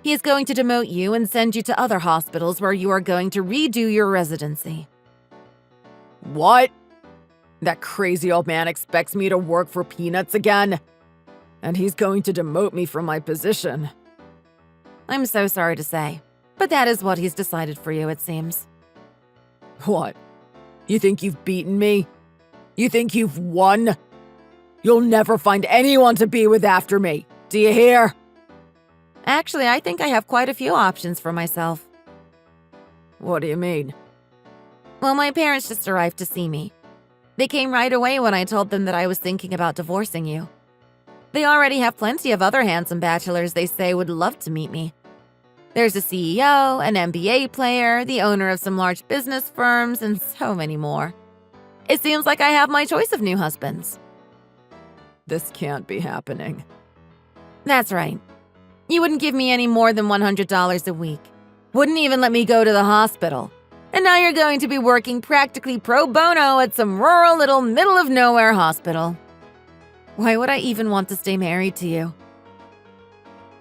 He is going to demote you and send you to other hospitals where you are going to redo your residency. What? That crazy old man expects me to work for peanuts again? And he's going to demote me from my position. I'm so sorry to say, but that is what he's decided for you, it seems. What? You think you've beaten me? You think you've won? You'll never find anyone to be with after me. Do you hear? Actually, I think I have quite a few options for myself. What do you mean? Well, my parents just arrived to see me. They came right away when I told them that I was thinking about divorcing you. They already have plenty of other handsome bachelors they say would love to meet me. There's a CEO, an NBA player, the owner of some large business firms, and so many more. It seems like I have my choice of new husbands. This can't be happening. That's right. You wouldn't give me any more than $100 a week. Wouldn't even let me go to the hospital. And now you're going to be working practically pro bono at some rural little middle-of-nowhere hospital. Why would I even want to stay married to you?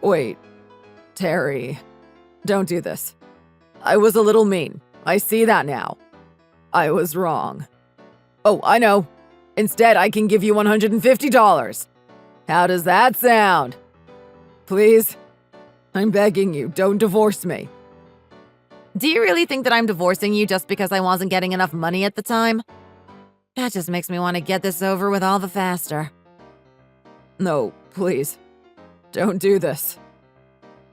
Wait, Terry, don't do this. I was a little mean. I see that now. I was wrong. Oh, I know. Instead, I can give you $150. How does that sound? Please? I'm begging you, don't divorce me. Do you really think that I'm divorcing you just because I wasn't getting enough money at the time? That just makes me want to get this over with all the faster. No, please. Don't do this.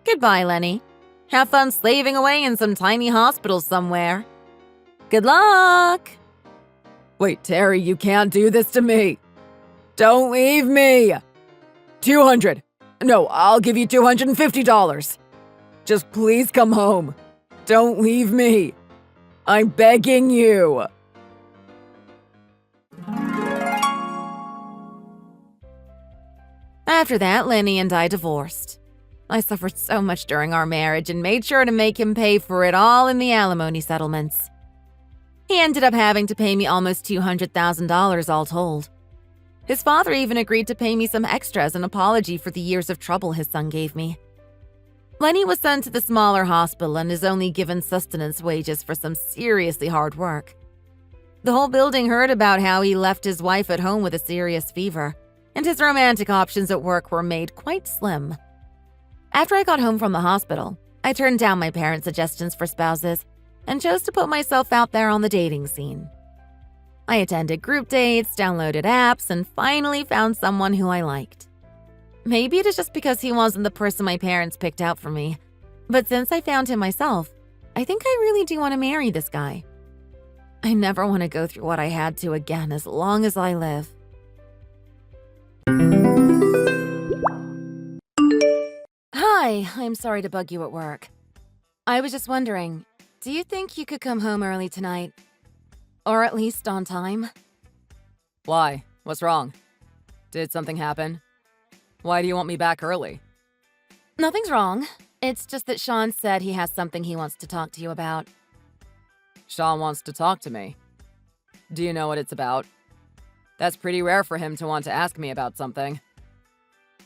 Goodbye, Lenny. Have fun slaving away in some tiny hospital somewhere. Good luck! Wait, Terry, you can't do this to me. Don't leave me. 200. No, I'll give you $250. Just please come home. Don't leave me. I'm begging you. After that, Lenny and I divorced. I suffered so much during our marriage and made sure to make him pay for it all in the alimony settlements. He ended up having to pay me almost $200,000 all told. His father even agreed to pay me some extra as an apology for the years of trouble his son gave me. Lenny was sent to the smaller hospital and is only given sustenance wages for some seriously hard work. The whole building heard about how he left his wife at home with a serious fever, and his romantic options at work were made quite slim. After I got home from the hospital, I turned down my parents' suggestions for spouses and chose to put myself out there on the dating scene. I attended group dates, downloaded apps, and finally found someone who I liked. Maybe it is just because he wasn't the person my parents picked out for me, but since I found him myself, I think I really do want to marry this guy. I never want to go through what I had to again as long as I live. Hi, I'm sorry to bug you at work. I was just wondering, do you think you could come home early tonight? Or at least on time? Why? What's wrong? Did something happen? Why do you want me back early? Nothing's wrong. It's just that Sean said he has something he wants to talk to you about. Sean wants to talk to me. Do you know what it's about? That's pretty rare for him to want to ask me about something.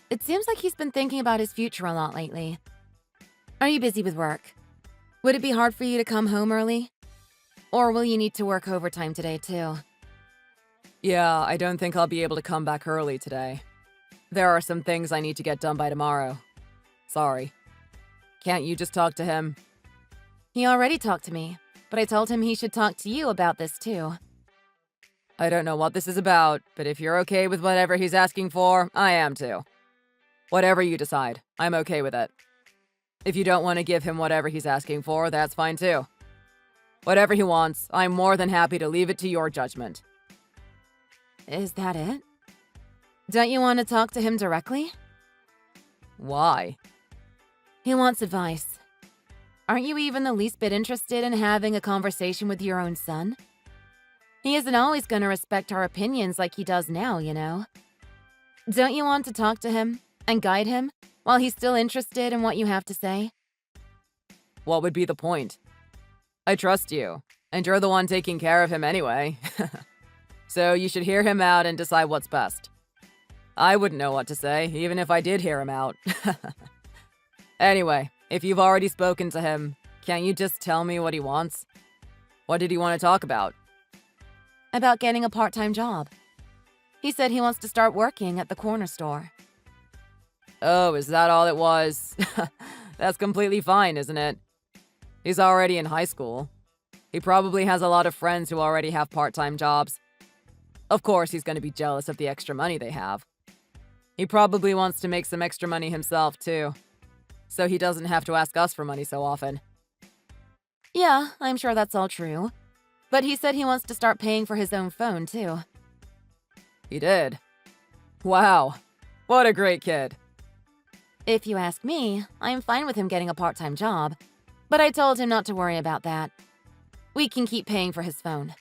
It seems like he's been thinking about his future a lot lately. Are you busy with work? Would it be hard for you to come home early? Or will you need to work overtime today, too? Yeah, I don't think I'll be able to come back early today. There are some things I need to get done by tomorrow. Sorry. Can't you just talk to him? He already talked to me, but I told him he should talk to you about this, too. I don't know what this is about, but if you're okay with whatever he's asking for, I am too. Whatever you decide, I'm okay with it. If you don't want to give him whatever he's asking for, that's fine too. Whatever he wants, I'm more than happy to leave it to your judgment. Is that it? Don't you want to talk to him directly? Why? He wants advice. Aren't you even the least bit interested in having a conversation with your own son? He isn't always going to respect our opinions like he does now, you know. Don't you want to talk to him and guide him while he's still interested in what you have to say? What would be the point? I trust you, and you're the one taking care of him anyway. So you should hear him out and decide what's best. I wouldn't know what to say, even if I did hear him out. Anyway, if you've already spoken to him, can't you just tell me what he wants? What did he want to talk about? About getting a part-time job. He said he wants to start working at the corner store. Oh, is that all it was? That's completely fine, isn't it? He's already in high school. He probably has a lot of friends who already have part-time jobs. Of course, he's going to be jealous of the extra money they have. He probably wants to make some extra money himself, too. So he doesn't have to ask us for money so often. Yeah, I'm sure that's all true. But he said he wants to start paying for his own phone, too. He did. Wow. What a great kid. If you ask me, I'm fine with him getting a part-time job. But I told him not to worry about that. We can keep paying for his phone.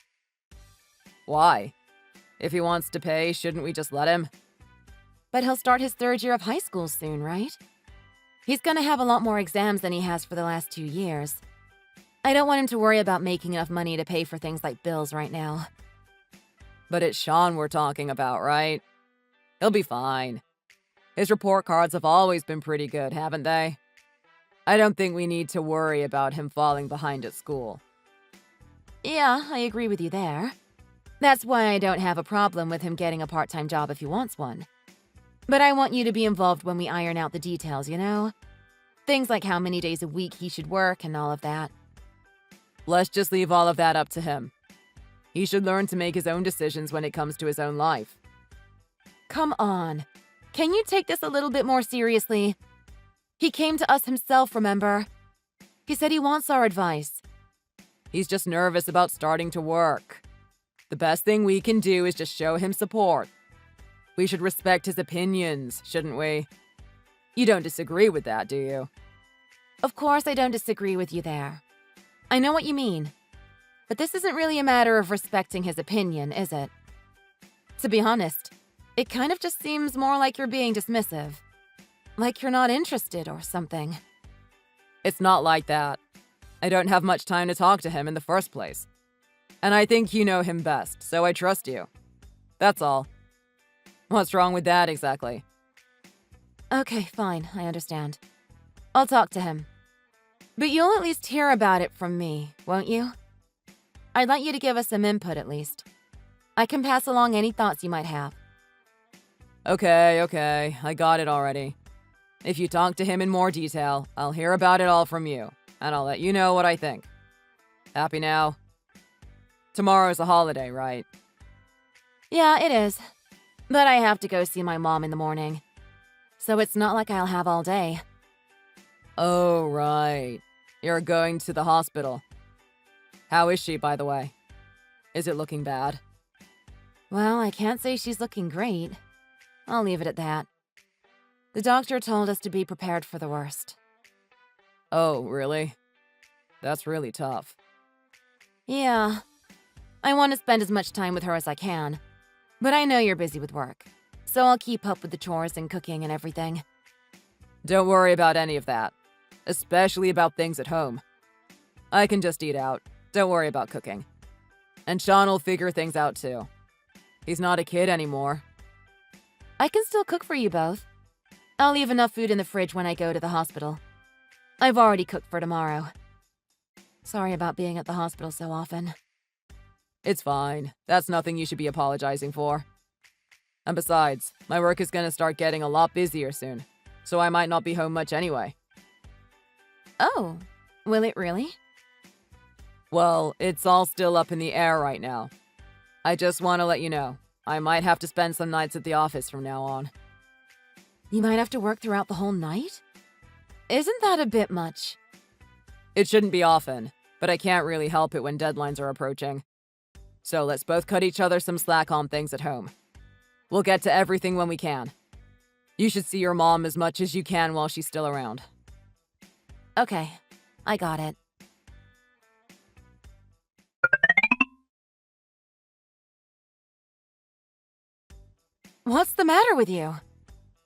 Why? If he wants to pay, shouldn't we just let him? But he'll start his 3rd year of high school soon, right? He's gonna have a lot more exams than he has for the last 2 years. I don't want him to worry about making enough money to pay for things like bills right now. But it's Sean we're talking about, right? He'll be fine. His report cards have always been pretty good, haven't they? I don't think we need to worry about him falling behind at school. Yeah, I agree with you there. That's why I don't have a problem with him getting a part-time job if he wants one. But I want you to be involved when we iron out the details, you know? Things like how many days a week he should work and all of that. Let's just leave all of that up to him. He should learn to make his own decisions when it comes to his own life. Come on. Can you take this a little bit more seriously? He came to us himself, remember? He said he wants our advice. He's just nervous about starting to work. The best thing we can do is just show him support. We should respect his opinions, shouldn't we? You don't disagree with that, do you? Of course I don't disagree with you there. I know what you mean. But this isn't really a matter of respecting his opinion, is it? To be honest, it kind of just seems more like you're being dismissive. Like you're not interested or something. It's not like that. I don't have much time to talk to him in the first place. And I think you know him best, so I trust you. That's all. What's wrong with that exactly? Okay, fine, I understand. I'll talk to him. But you'll at least hear about it from me, won't you? I'd like you to give us some input at least. I can pass along any thoughts you might have. Okay, I got it already. If you talk to him in more detail, I'll hear about it all from you, and I'll let you know what I think. Happy now? Tomorrow's a holiday, right? Yeah, it is. But I have to go see my mom in the morning. So it's not like I'll have all day. Oh, right. You're going to the hospital. How is she, by the way? Is it looking bad? Well, I can't say she's looking great. I'll leave it at that. The doctor told us to be prepared for the worst. Oh, really? That's really tough. Yeah. I want to spend as much time with her as I can. But I know you're busy with work. So I'll keep up with the chores and cooking and everything. Don't worry about any of that. Especially about things at home. I can just eat out. Don't worry about cooking. And Sean will figure things out too. He's not a kid anymore. I can still cook for you both. I'll leave enough food in the fridge when I go to the hospital. I've already cooked for tomorrow. Sorry about being at the hospital so often. It's fine. That's nothing you should be apologizing for. And besides, my work is gonna start getting a lot busier soon, so I might not be home much anyway. Oh, will it really? Well, it's all still up in the air right now. I just want to let you know, I might have to spend some nights at the office from now on. You might have to work throughout the whole night? Isn't that a bit much? It shouldn't be often, but I can't really help it when deadlines are approaching. So let's both cut each other some slack on things at home. We'll get to everything when we can. You should see your mom as much as you can while she's still around. Okay, I got it. What's the matter with you?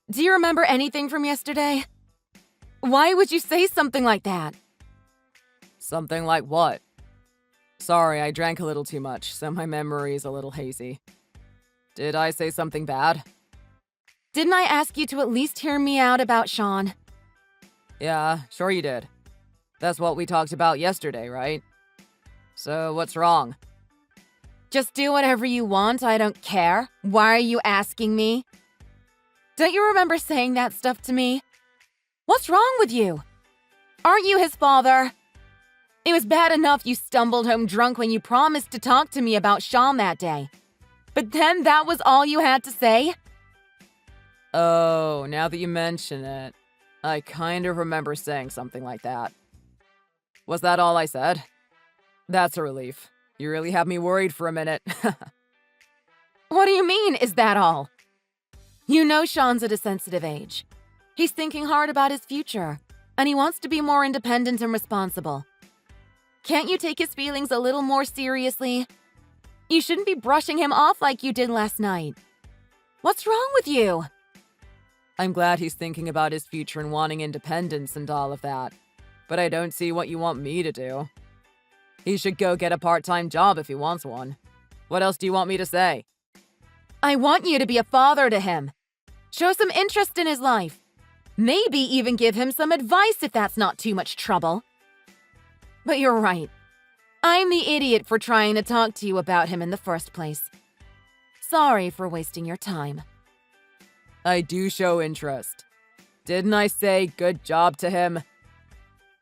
Do you remember anything from yesterday? Why would you say something like that? Something like what? Sorry, I drank a little too much, so my memory is a little hazy. Did I say something bad? Didn't I ask you to at least hear me out about Sean? Yeah, sure you did. That's what we talked about yesterday, right? So what's wrong? Just do whatever you want, I don't care. Why are you asking me? Don't you remember saying that stuff to me? What's wrong with you? Aren't you his father? It was bad enough you stumbled home drunk when you promised to talk to me about Sean that day. But then that was all you had to say? Oh, now that you mention it, I kind of remember saying something like that. Was that all I said? That's a relief. You really have me worried for a minute. What do you mean, is that all? You know Sean's at a sensitive age. He's thinking hard about his future, and he wants to be more independent and responsible. Can't you take his feelings a little more seriously? You shouldn't be brushing him off like you did last night. What's wrong with you? I'm glad he's thinking about his future and wanting independence and all of that. But I don't see what you want me to do. He should go get a part-time job if he wants one. What else do you want me to say? I want you to be a father to him. Show some interest in his life. Maybe even give him some advice if that's not too much trouble. But you're right. I'm the idiot for trying to talk to you about him in the first place. Sorry for wasting your time. I do show interest. Didn't I say good job to him?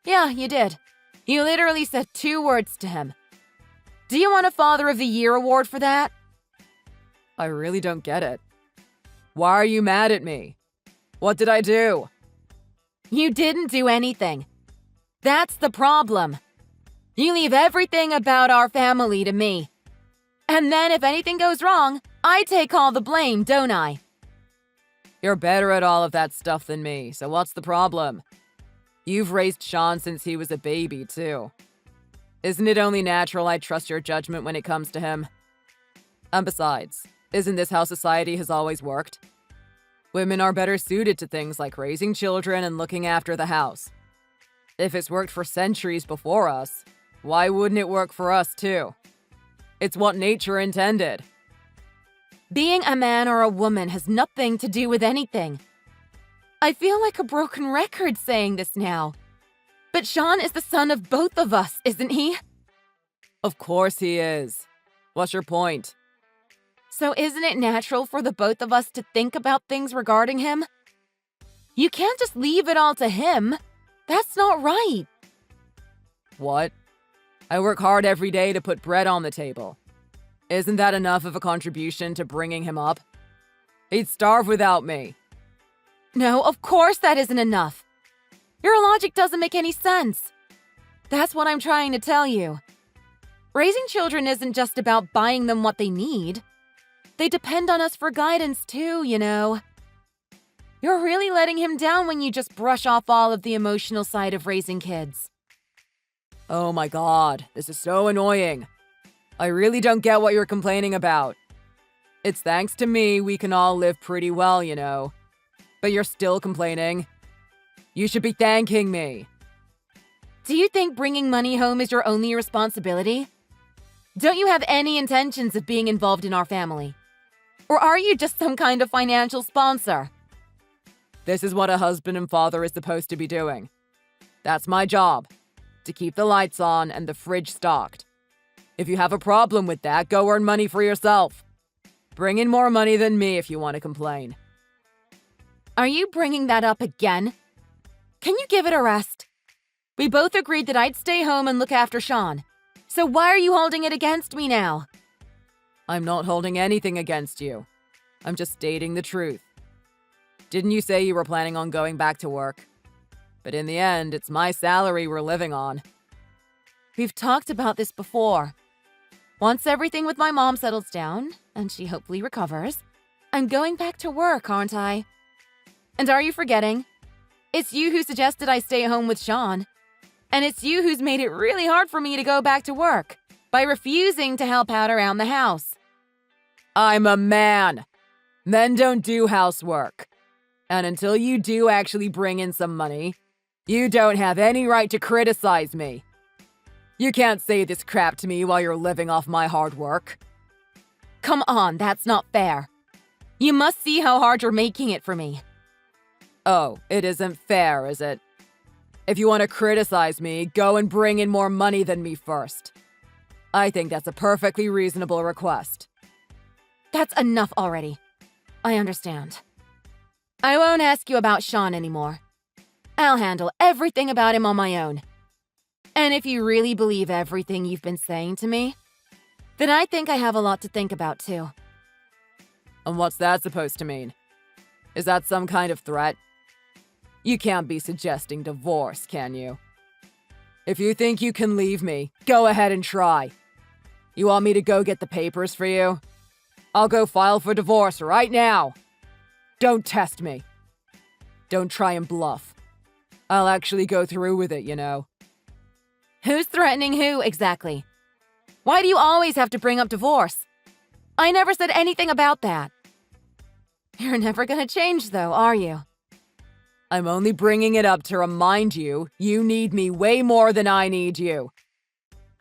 Yeah, you did. You literally said 2 words to him. Do you want a Father of the Year award for that? I really don't get it. Why are you mad at me? What did I do? You didn't do anything. That's the problem. You leave everything about our family to me. And then if anything goes wrong, I take all the blame, don't I? You're better at all of that stuff than me, so what's the problem? You've raised Sean since he was a baby, too. Isn't it only natural I trust your judgment when it comes to him? And besides, isn't this how society has always worked? Women are better suited to things like raising children and looking after the house. If it's worked for centuries before us, why wouldn't it work for us, too? It's what nature intended. Being a man or a woman has nothing to do with anything. I feel like a broken record saying this now. But Sean is the son of both of us, isn't he? Of course he is. What's your point? So isn't it natural for the both of us to think about things regarding him? You can't just leave it all to him. That's not right. What? I work hard every day to put bread on the table. Isn't that enough of a contribution to bringing him up? He'd starve without me. No, of course that isn't enough. Your logic doesn't make any sense. That's what I'm trying to tell you. Raising children isn't just about buying them what they need. They depend on us for guidance too, you know. You're really letting him down when you just brush off all of the emotional side of raising kids. Oh my god, this is so annoying. I really don't get what you're complaining about. It's thanks to me we can all live pretty well, you know. But you're still complaining. You should be thanking me. Do you think bringing money home is your only responsibility? Don't you have any intentions of being involved in our family? Or are you just some kind of financial sponsor? This is what a husband and father is supposed to be doing. That's my job, to keep the lights on and the fridge stocked. If you have a problem with that, go earn money for yourself. Bring in more money than me if you want to complain. Are you bringing that up again? Can you give it a rest? We both agreed that I'd stay home and look after Sean. So why are you holding it against me now? I'm not holding anything against you. I'm just stating the truth. Didn't you say you were planning on going back to work? But in the end, it's my salary we're living on. We've talked about this before. Once everything with my mom settles down, and she hopefully recovers, I'm going back to work, aren't I? And are you forgetting? It's you who suggested I stay home with Sean. And it's you who's made it really hard for me to go back to work by refusing to help out around the house. I'm a man. Men don't do housework. And until you do actually bring in some money, you don't have any right to criticize me. You can't say this crap to me while you're living off my hard work. Come on, that's not fair. You must see how hard you're making it for me. Oh, it isn't fair, is it? If you want to criticize me, go and bring in more money than me first. I think that's a perfectly reasonable request. That's enough already. I understand. I won't ask you about Sean anymore. I'll handle everything about him on my own. And if you really believe everything you've been saying to me, then I think I have a lot to think about too. And what's that supposed to mean? Is that some kind of threat? You can't be suggesting divorce, can you? If you think you can leave me, go ahead and try. You want me to go get the papers for you? I'll go file for divorce right now. Don't test me. Don't try and bluff. I'll actually go through with it, you know. Who's threatening who, exactly? Why do you always have to bring up divorce? I never said anything about that. You're never gonna change, though, are you? I'm only bringing it up to remind you, you need me way more than I need you.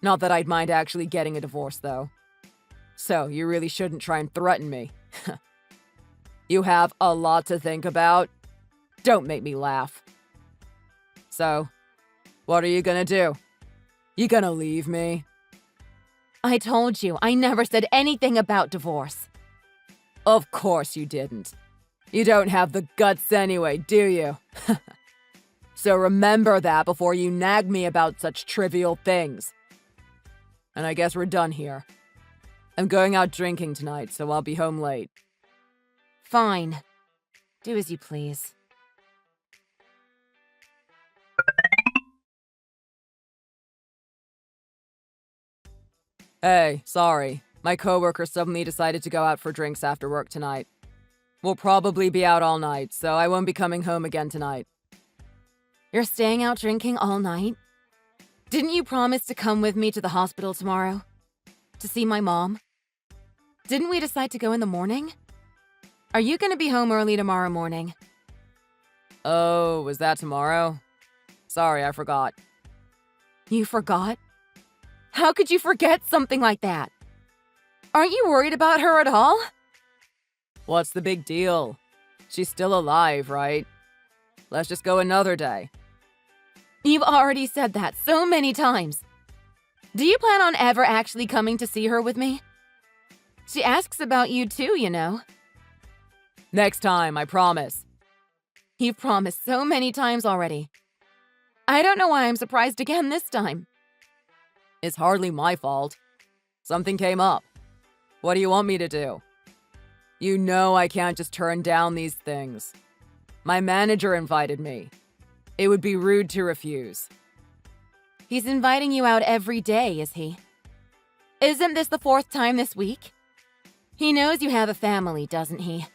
Not that I'd mind actually getting a divorce, though. So, you really shouldn't try and threaten me. You have a lot to think about. Don't make me laugh. So, what are you gonna do? You gonna leave me? I told you, I never said anything about divorce. Of course you didn't. You don't have the guts anyway, do you? So remember that before you nag me about such trivial things. And I guess we're done here. I'm going out drinking tonight, so I'll be home late. Fine. Do as you please. Hey, sorry. My coworker suddenly decided to go out for drinks after work tonight. We'll probably be out all night, so I won't be coming home again tonight. You're staying out drinking all night? Didn't you promise to come with me to the hospital tomorrow? To see my mom? Didn't we decide to go in the morning? Are you gonna be home early tomorrow morning? Oh, was that tomorrow? Sorry, I forgot. You forgot? How could you forget something like that? Aren't you worried about her at all? What's the big deal? She's still alive, right? Let's just go another day. You've already said that so many times. Do you plan on ever actually coming to see her with me? She asks about you too, you know. Next time, I promise. You've promised so many times already. I don't know why I'm surprised again this time. It's hardly my fault. Something came up. What do you want me to do? You know I can't just turn down these things. My manager invited me. It would be rude to refuse. He's inviting you out every day, is he? Isn't this the 4th time this week? He knows you have a family, doesn't he?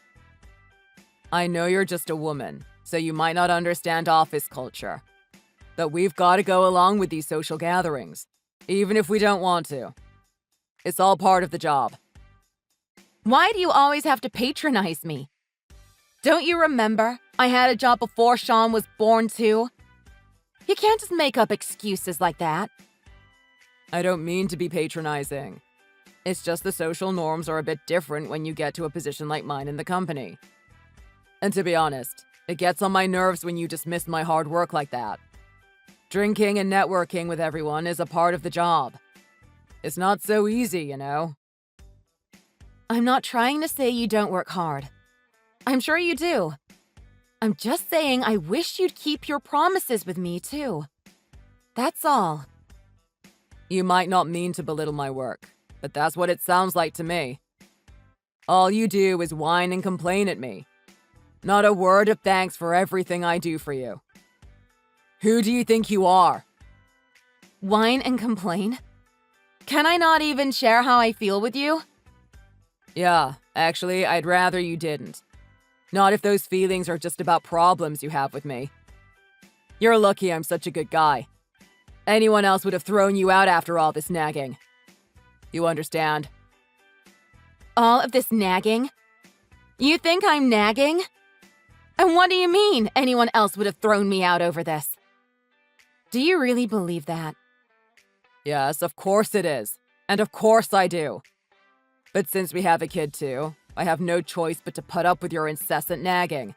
I know you're just a woman, so you might not understand office culture. But we've got to go along with these social gatherings, even if we don't want to. It's all part of the job. Why do you always have to patronize me? Don't you remember I had a job before Sean was born too? You can't just make up excuses like that. I don't mean to be patronizing. It's just the social norms are a bit different when you get to a position like mine in the company. And to be honest, it gets on my nerves when you dismiss my hard work like that. Drinking and networking with everyone is a part of the job. It's not so easy, you know? I'm not trying to say you don't work hard. I'm sure you do. I'm just saying I wish you'd keep your promises with me, too. That's all. You might not mean to belittle my work, but that's what it sounds like to me. All you do is whine and complain at me. Not a word of thanks for everything I do for you. Who do you think you are? Whine and complain? Can I not even share how I feel with you? Yeah, actually, I'd rather you didn't. Not if those feelings are just about problems you have with me. You're lucky I'm such a good guy. Anyone else would have thrown you out after all this nagging. You understand? All of this nagging? You think I'm nagging? And what do you mean anyone else would have thrown me out over this? Do you really believe that? Yes, of course it is. And of course I do. But since we have a kid too, I have no choice but to put up with your incessant nagging.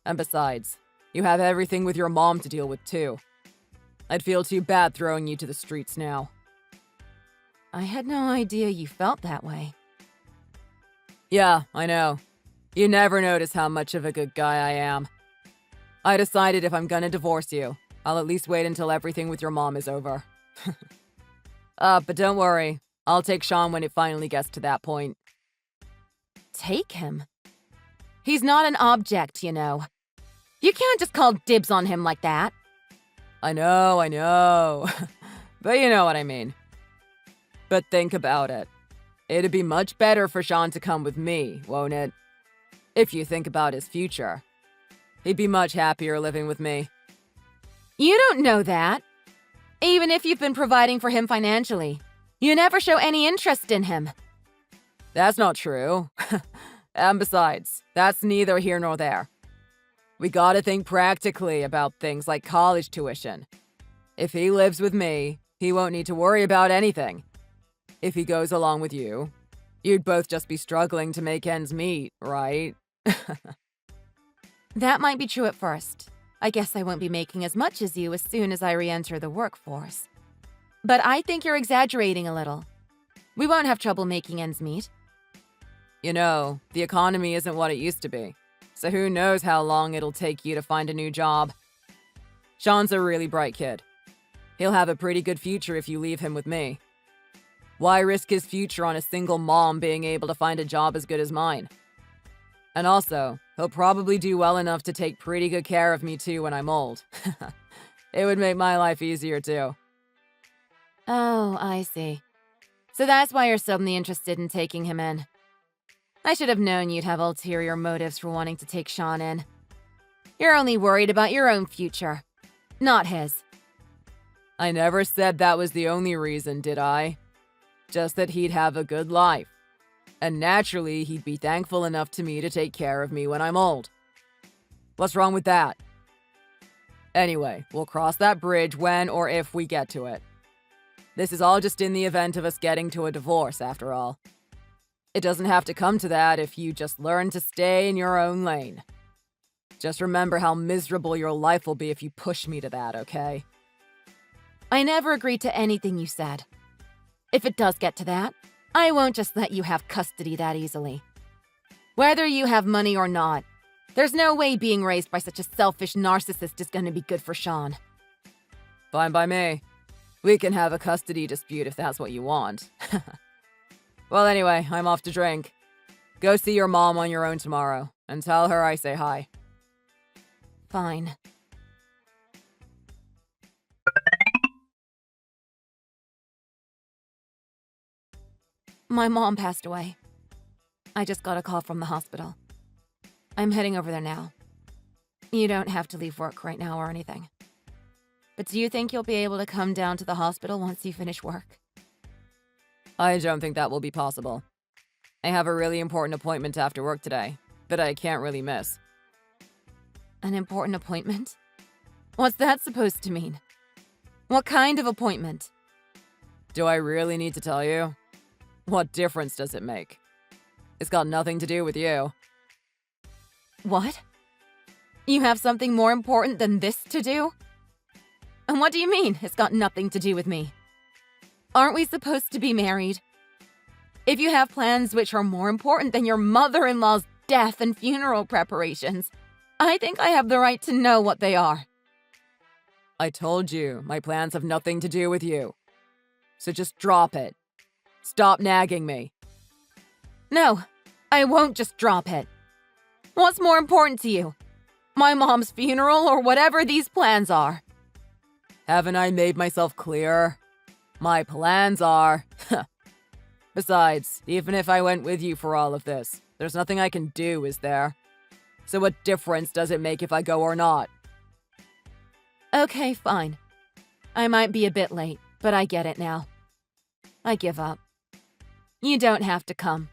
And besides, you have everything with your mom to deal with too. I'd feel too bad throwing you to the streets now. I had no idea you felt that way. Yeah, I know. You never notice how much of a good guy I am. I decided if I'm gonna divorce you, I'll at least wait until everything with your mom is over. But don't worry. I'll take Sean when it finally gets to that point. Take him? He's not an object, you know. You can't just call dibs on him like that. I know. But you know what I mean. But think about it. It'd be much better for Sean to come with me, won't it? If you think about his future. He'd be much happier living with me. You don't know that. Even if you've been providing for him financially, you never show any interest in him. That's not true. And besides, that's neither here nor there. We gotta think practically about things like college tuition. If he lives with me, he won't need to worry about anything. If he goes along with you, you'd both just be struggling to make ends meet, right? That might be true at first. I guess I won't be making as much as you as soon as I re-enter the workforce. But I think you're exaggerating a little. We won't have trouble making ends meet. You know, the economy isn't what it used to be. So who knows how long it'll take you to find a new job. Sean's a really bright kid. He'll have a pretty good future if you leave him with me. Why risk his future on a single mom being able to find a job as good as mine? And also, he'll probably do well enough to take pretty good care of me too when I'm old. It would make my life easier too. Oh, I see. So that's why you're suddenly interested in taking him in. I should have known you'd have ulterior motives for wanting to take Sean in. You're only worried about your own future, not his. I never said that was the only reason, did I? Just that he'd have a good life. And naturally, he'd be thankful enough to me to take care of me when I'm old. What's wrong with that? Anyway, we'll cross that bridge when or if we get to it. This is all just in the event of us getting to a divorce, after all. It doesn't have to come to that if you just learn to stay in your own lane. Just remember how miserable your life will be if you push me to that, okay? I never agreed to anything you said. If it does get to that, I won't just let you have custody that easily. Whether you have money or not, there's no way being raised by such a selfish narcissist is going to be good for Sean. Fine by me. We can have a custody dispute if that's what you want. Well, anyway, I'm off to drink. Go see your mom on your own tomorrow, and tell her I say hi. Fine. My mom passed away. I just got a call from the hospital. I'm heading over there now. You don't have to leave work right now or anything. But do you think you'll be able to come down to the hospital once you finish work? I don't think that will be possible. I have a really important appointment after work today, that I can't really miss. An important appointment? What's that supposed to mean? What kind of appointment? Do I really need to tell you? What difference does it make? It's got nothing to do with you. What? You have something more important than this to do? And what do you mean, it's got nothing to do with me? Aren't we supposed to be married? If you have plans which are more important than your mother-in-law's death and funeral preparations, I think I have the right to know what they are. I told you, my plans have nothing to do with you. So just drop it. Stop nagging me. No, I won't just drop it. What's more important to you? My mom's funeral or whatever these plans are? Haven't I made myself clear? My plans are... Besides, even if I went with you for all of this, there's nothing I can do, is there? So what difference does it make if I go or not? Okay, fine. I might be a bit late, but I get it now. I give up. You don't have to come.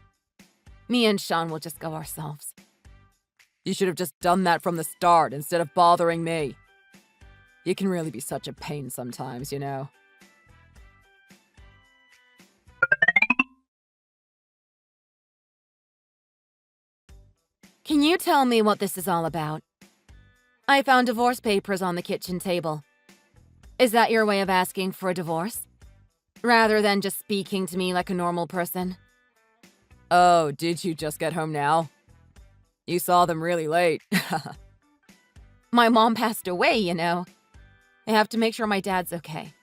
Me and Sean will just go ourselves. You should have just done that from the start instead of bothering me. You can really be such a pain sometimes, you know. Can you tell me what this is all about? I found divorce papers on the kitchen table. Is that your way of asking for a divorce? Rather than just speaking to me like a normal person? Oh, did you just get home now? You saw them really late. My mom passed away, you know. I have to make sure my dad's okay.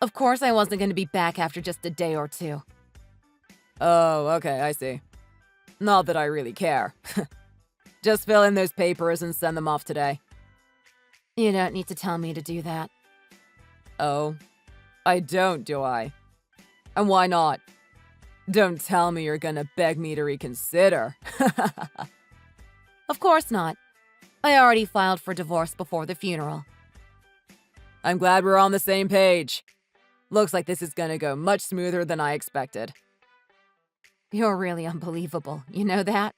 Of course I wasn't going to be back after just a day or two. Oh, okay, I see. Not that I really care. Just fill in those papers and send them off today. You don't need to tell me to do that. Oh, I don't, do I? And why not? Don't tell me you're gonna beg me to reconsider. Of course not. I already filed for divorce before the funeral. I'm glad we're on the same page. Looks like this is gonna go much smoother than I expected. You're really unbelievable, you know that?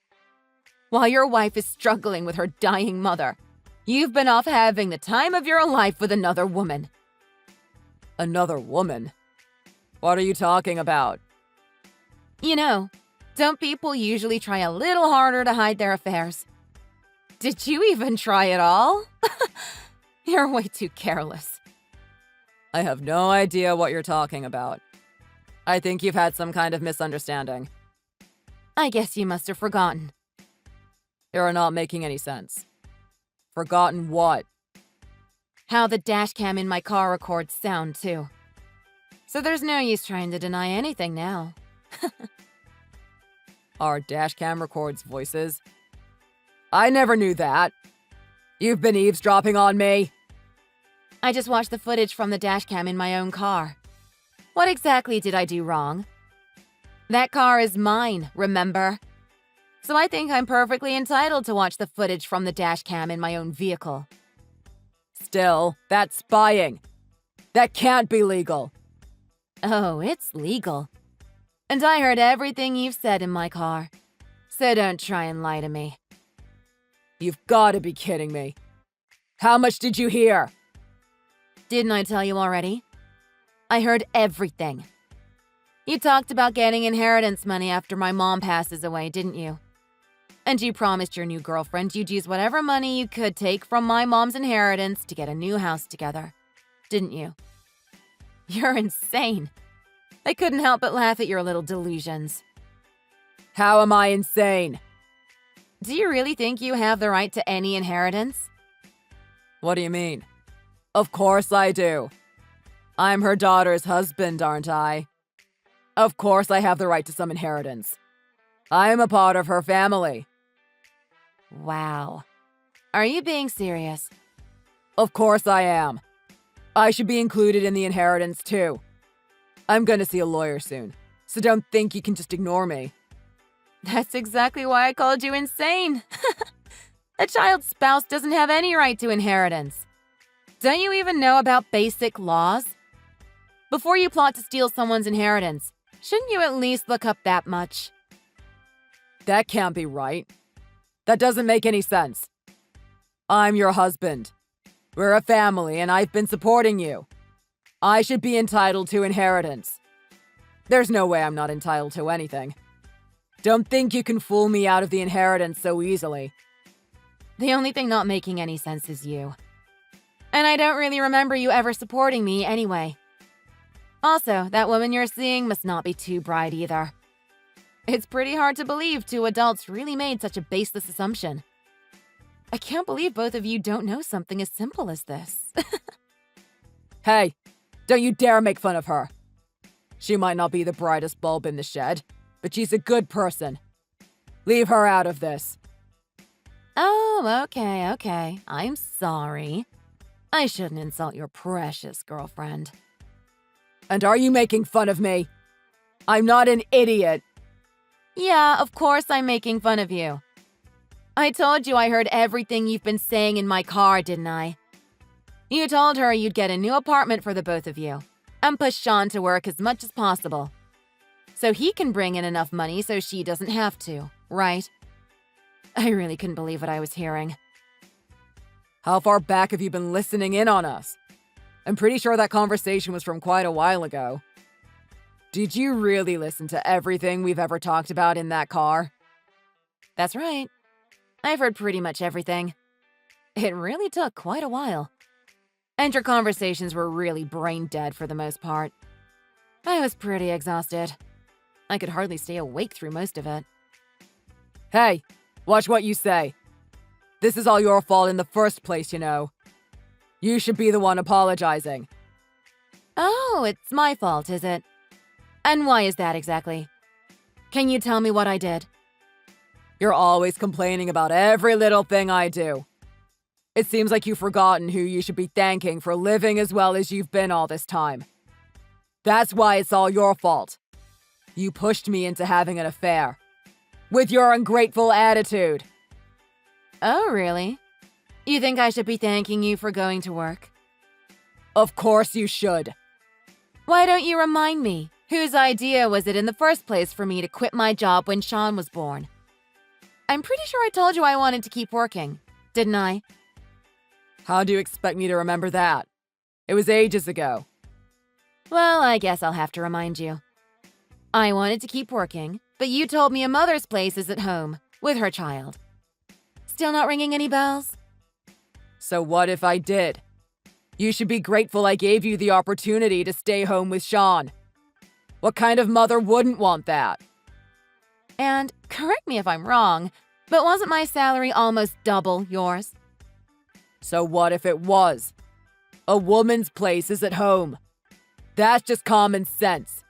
While your wife is struggling with her dying mother, you've been off having the time of your life with another woman. Another woman? What are you talking about? You know, don't people usually try a little harder to hide their affairs? Did you even try at all? You're way too careless. I have no idea what you're talking about. I think you've had some kind of misunderstanding. I guess you must have forgotten. You're not making any sense. Forgotten what? How the dash cam in my car records sound, too. So there's no use trying to deny anything now. Our dash cam records voices? I never knew that. You've been eavesdropping on me. I just watched the footage from the dash cam in my own car. What exactly did I do wrong? That car is mine, remember? So I think I'm perfectly entitled to watch the footage from the dash cam in my own vehicle. Still, that's spying. That can't be legal. Oh, it's legal. And I heard everything you've said in my car. So don't try and lie to me. You've got to be kidding me. How much did you hear? Didn't I tell you already? I heard everything. You talked about getting inheritance money after my mom passes away, didn't you? And you promised your new girlfriend you'd use whatever money you could take from my mom's inheritance to get a new house together, didn't you? You're insane. I couldn't help but laugh at your little delusions. How am I insane? Do you really think you have the right to any inheritance? What do you mean? Of course I do. I'm her daughter's husband, aren't I? Of course I have the right to some inheritance. I am a part of her family. Wow. Are you being serious? Of course I am. I should be included in the inheritance too. I'm gonna see a lawyer soon, so don't think you can just ignore me. That's exactly why I called you insane. A child's spouse doesn't have any right to inheritance. Don't you even know about basic laws? Before you plot to steal someone's inheritance, shouldn't you at least look up that much? That can't be right. That doesn't make any sense. I'm your husband. We're a family and I've been supporting you. I should be entitled to inheritance. There's no way I'm not entitled to anything. Don't think you can fool me out of the inheritance so easily. The only thing not making any sense is you. And I don't really remember you ever supporting me anyway. Also, that woman you're seeing must not be too bright either. It's pretty hard to believe two adults really made such a baseless assumption. I can't believe both of you don't know something as simple as this. Hey, don't you dare make fun of her. She might not be the brightest bulb in the shed, but she's a good person. Leave her out of this. Oh, okay. I'm sorry. I shouldn't insult your precious girlfriend. And are you making fun of me? I'm not an idiot. Yeah, of course I'm making fun of you. I told you I heard everything you've been saying in my car, didn't I? You told her you'd get a new apartment for the both of you and push Sean to work as much as possible so he can bring in enough money so she doesn't have to, right? I really couldn't believe what I was hearing. How far back have you been listening in on us? I'm pretty sure that conversation was from quite a while ago. Did you really listen to everything we've ever talked about in that car? That's right. I've heard pretty much everything. It really took quite a while. And your conversations were really brain dead for the most part. I was pretty exhausted. I could hardly stay awake through most of it. Hey, watch what you say. This is all your fault in the first place, you know. You should be the one apologizing. Oh, it's my fault, is it? And why is that exactly? Can you tell me what I did? You're always complaining about every little thing I do. It seems like you've forgotten who you should be thanking for living as well as you've been all this time. That's why it's all your fault. You pushed me into having an affair. With your ungrateful attitude. Oh, really? You think I should be thanking you for going to work? Of course you should. Why don't you remind me? Whose idea was it in the first place for me to quit my job when Sean was born? I'm pretty sure I told you I wanted to keep working, didn't I? How do you expect me to remember that? It was ages ago. Well, I guess I'll have to remind you. I wanted to keep working, but you told me a mother's place is at home, with her child. Still not ringing any bells? So what if I did? You should be grateful I gave you the opportunity to stay home with Sean. What kind of mother wouldn't want that? And, correct me if I'm wrong, but wasn't my salary almost double yours? So what if it was? A woman's place is at home. That's just common sense.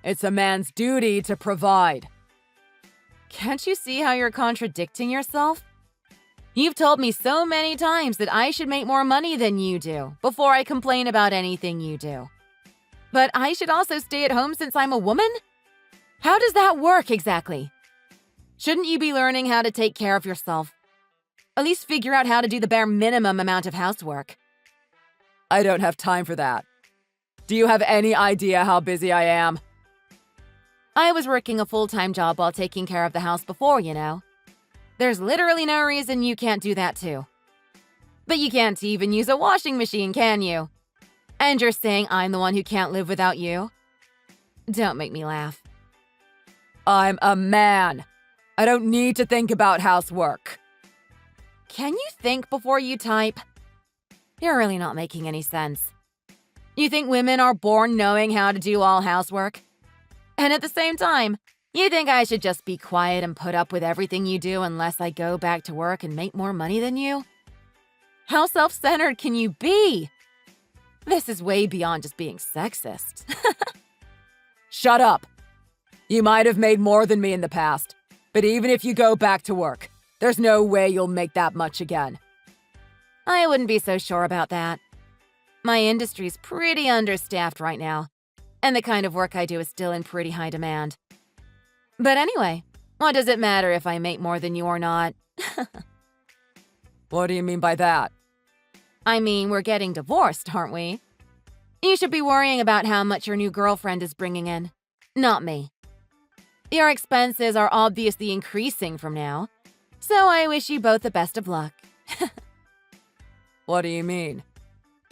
It's a man's duty to provide. Can't you see how you're contradicting yourself? You've told me so many times that I should make more money than you do before I complain about anything you do. But I should also stay at home since I'm a woman? How does that work exactly? Shouldn't you be learning how to take care of yourself? At least figure out how to do the bare minimum amount of housework. I don't have time for that. Do you have any idea how busy I am? I was working a full-time job while taking care of the house before, you know. There's literally no reason you can't do that too. But you can't even use a washing machine, can you? And you're saying I'm the one who can't live without you? Don't make me laugh. I'm a man. I don't need to think about housework. Can you think before you type? You're really not making any sense. You think women are born knowing how to do all housework? And at the same time, you think I should just be quiet and put up with everything you do unless I go back to work and make more money than you? How self-centered can you be? This is way beyond just being sexist. Shut up. You might have made more than me in the past, but even if you go back to work, there's no way you'll make that much again. I wouldn't be so sure about that. My industry's pretty understaffed right now, and the kind of work I do is still in pretty high demand. But anyway, what does it matter if I make more than you or not? What do you mean by that? I mean, we're getting divorced, aren't we? You should be worrying about how much your new girlfriend is bringing in, not me. Your expenses are obviously increasing from now, so I wish you both the best of luck. What do you mean?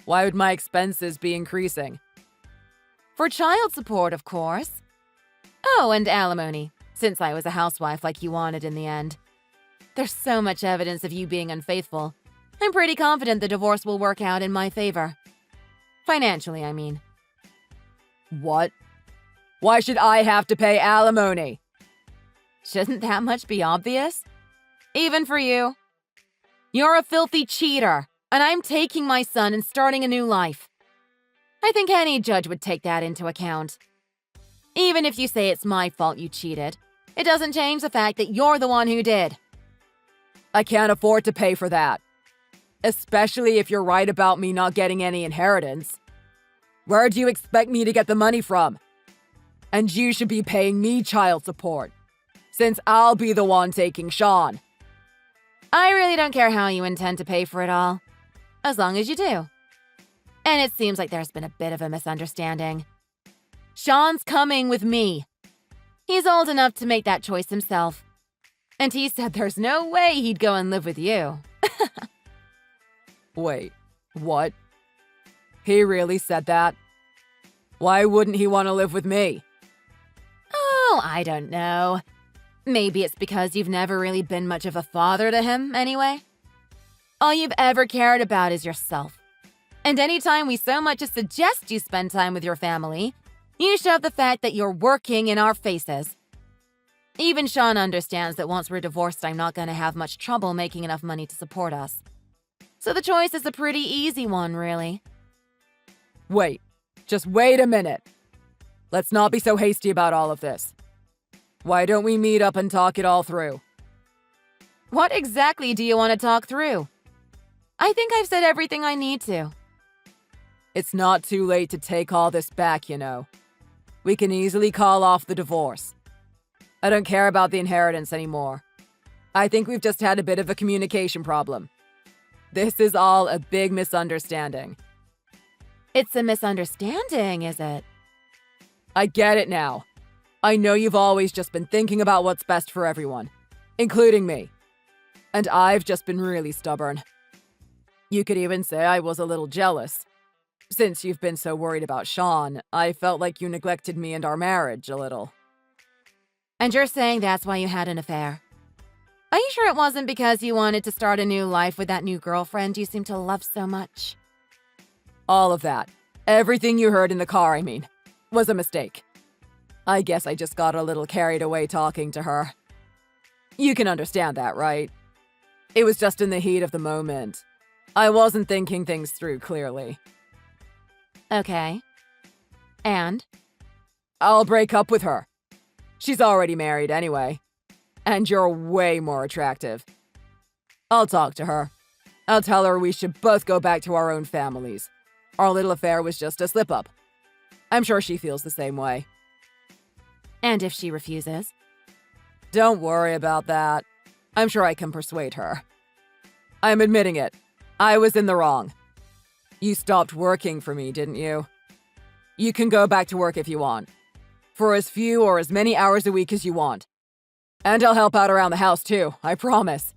Why would my expenses be increasing? For child support, of course. Oh, and alimony, since I was a housewife like you wanted in the end. There's so much evidence of you being unfaithful. I'm pretty confident the divorce will work out in my favor. Financially, I mean. What? Why should I have to pay alimony? Shouldn't that much be obvious? Even for you. You're a filthy cheater, and I'm taking my son and starting a new life. I think any judge would take that into account. Even if you say it's my fault you cheated, it doesn't change the fact that you're the one who did. I can't afford to pay for that. Especially if you're right about me not getting any inheritance. Where do you expect me to get the money from? And you should be paying me child support, since I'll be the one taking Sean. I really don't care how you intend to pay for it all, as long as you do. And it seems like there's been a bit of a misunderstanding. Sean's coming with me. He's old enough to make that choice himself. And he said there's no way he'd go and live with you. Wait, what? He really said that? Why wouldn't he want to live with me? Oh, I don't know. Maybe it's because you've never really been much of a father to him, anyway. All you've ever cared about is yourself. And anytime we so much as suggest you spend time with your family, you shove the fact that you're working in our faces. Even Sean understands that once we're divorced, I'm not going to have much trouble making enough money to support us. So the choice is a pretty easy one, really. Wait, just wait a minute. Let's not be so hasty about all of this. Why don't we meet up and talk it all through? What exactly do you want to talk through? I think I've said everything I need to. It's not too late to take all this back, you know. We can easily call off the divorce. I don't care about the inheritance anymore. I think we've just had a bit of a communication problem. This is all a big misunderstanding. It's a misunderstanding, is it? I get it now. I know you've always just been thinking about what's best for everyone, including me. And I've just been really stubborn. You could even say I was a little jealous. Since you've been so worried about Sean, I felt like you neglected me and our marriage a little. And you're saying that's why you had an affair? Are you sure it wasn't because you wanted to start a new life with that new girlfriend you seem to love so much? All of that, everything you heard in the car, I mean, was a mistake. I guess I just got a little carried away talking to her. You can understand that, right? It was just in the heat of the moment. I wasn't thinking things through clearly. Okay. And? I'll break up with her. She's already married anyway. And you're way more attractive. I'll talk to her. I'll tell her we should both go back to our own families. Our little affair was just a slip-up. I'm sure she feels the same way. And if she refuses? Don't worry about that. I'm sure I can persuade her. I'm admitting it. I was in the wrong. You stopped working for me, didn't you? You can go back to work if you want. For as few or as many hours a week as you want. And I'll help out around the house too, I promise.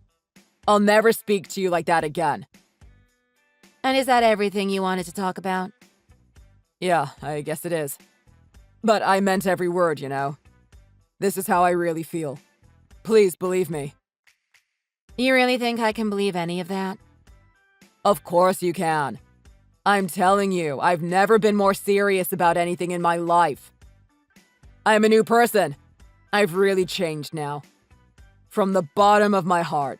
I'll never speak to you like that again. And is that everything you wanted to talk about? Yeah, I guess it is. But I meant every word, you know. This is how I really feel. Please believe me. You really think I can believe any of that? Of course you can. I'm telling you, I've never been more serious about anything in my life. I'm a new person. I've really changed now. From the bottom of my heart.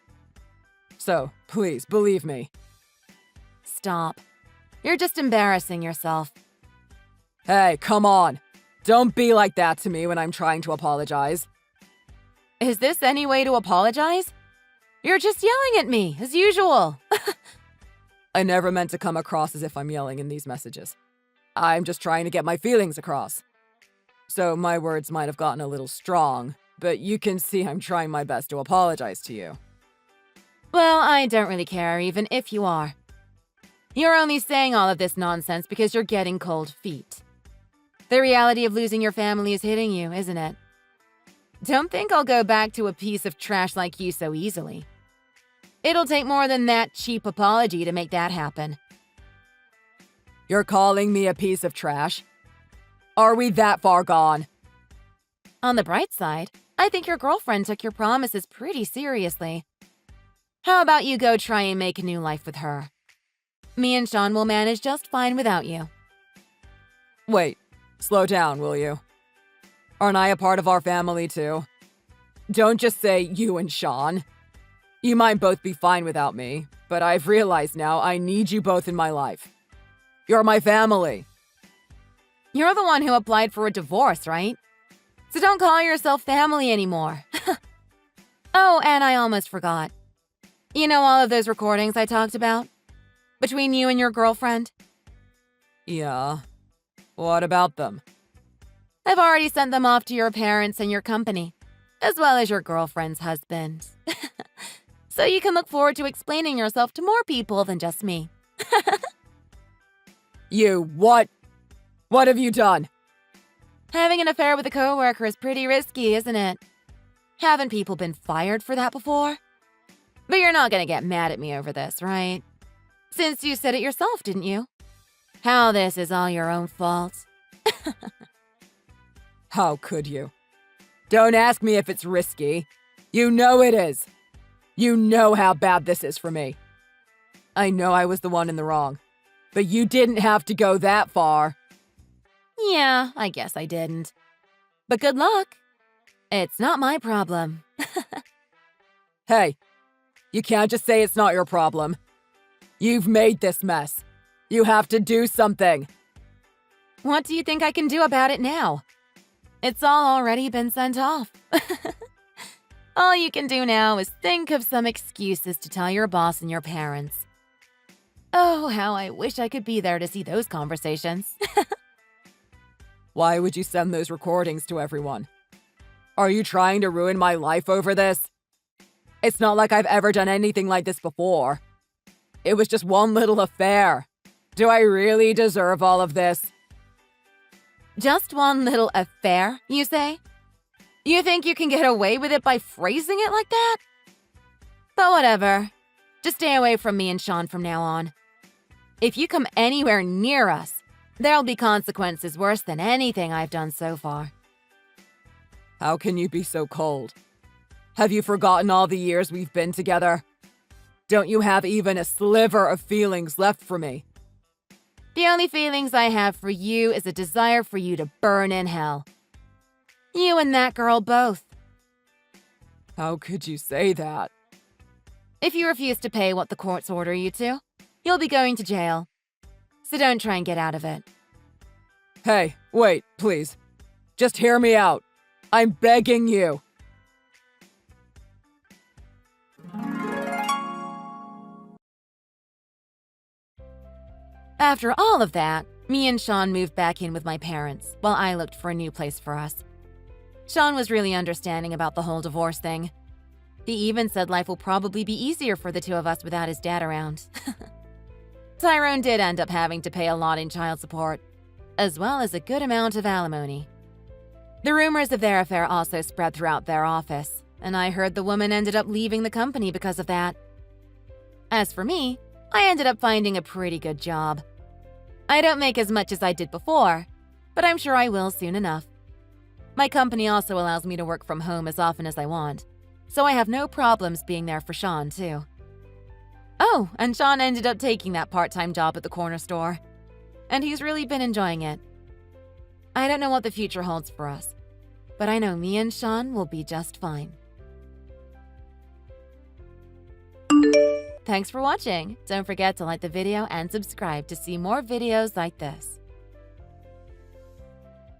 So, please, believe me. Stop. You're just embarrassing yourself. Hey, come on. Don't be like that to me when I'm trying to apologize. Is this any way to apologize? You're just yelling at me, as usual. I never meant to come across as if I'm yelling in these messages. I'm just trying to get my feelings across. So my words might have gotten a little strong, but you can see I'm trying my best to apologize to you. Well, I don't really care, even if you are. You're only saying all of this nonsense because you're getting cold feet. The reality of losing your family is hitting you, isn't it? Don't think I'll go back to a piece of trash like you so easily. It'll take more than that cheap apology to make that happen. You're calling me a piece of trash? Are we that far gone? On the bright side, I think your girlfriend took your promises pretty seriously. How about you go try and make a new life with her? Me and Sean will manage just fine without you. Wait, slow down, will you? Aren't I a part of our family too? Don't just say you and Sean. You might both be fine without me, but I've realized now I need you both in my life. You're my family. You're the one who applied for a divorce, right? So don't call yourself family anymore. Oh, and I almost forgot. You know all of those recordings I talked about? Between you and your girlfriend? Yeah. What about them? I've already sent them off to your parents and your company, as well as your girlfriend's husband. So you can look forward to explaining yourself to more people than just me. You what? What have you done? Having an affair with a coworker is pretty risky, isn't it? Haven't people been fired for that before? But you're not gonna get mad at me over this, right? Since you said it yourself, didn't you? How this is all your own fault. How could you? Don't ask me if it's risky. You know it is. You know how bad this is for me. I know I was the one in the wrong, but you didn't have to go that far. Yeah, I guess I didn't. But good luck. It's not my problem. Hey, you can't just say it's not your problem. You've made this mess. You have to do something. What do you think I can do about it now? It's all already been sent off. All you can do now is think of some excuses to tell your boss and your parents. Oh, how I wish I could be there to see those conversations. Why would you send those recordings to everyone? Are you trying to ruin my life over this? It's not like I've ever done anything like this before. It was just one little affair. Do I really deserve all of this? Just one little affair, you say? You think you can get away with it by phrasing it like that? But whatever. Just stay away from me and Sean from now on. If you come anywhere near us, there'll be consequences worse than anything I've done so far. How can you be so cold? Have you forgotten all the years we've been together? Don't you have even a sliver of feelings left for me? The only feelings I have for you is a desire for you to burn in hell. You and that girl both. How could you say that? If you refuse to pay what the courts order you to, you'll be going to jail. So don't try and get out of it. Hey, wait, please. Just hear me out. I'm begging you. After all of that, me and Sean moved back in with my parents while I looked for a new place for us. Sean was really understanding about the whole divorce thing. He even said life will probably be easier for the two of us without his dad around. Tyrone did end up having to pay a lot in child support, as well as a good amount of alimony. The rumors of their affair also spread throughout their office, and I heard the woman ended up leaving the company because of that. As for me, I ended up finding a pretty good job. I don't make as much as I did before, but I'm sure I will soon enough. My company also allows me to work from home as often as I want, so I have no problems being there for Sean, too. Oh, and Sean ended up taking that part-time job at the corner store, and he's really been enjoying it. I don't know what the future holds for us, but I know me and Sean will be just fine. Thanks for watching. Don't forget to like the video and subscribe to see more videos like this.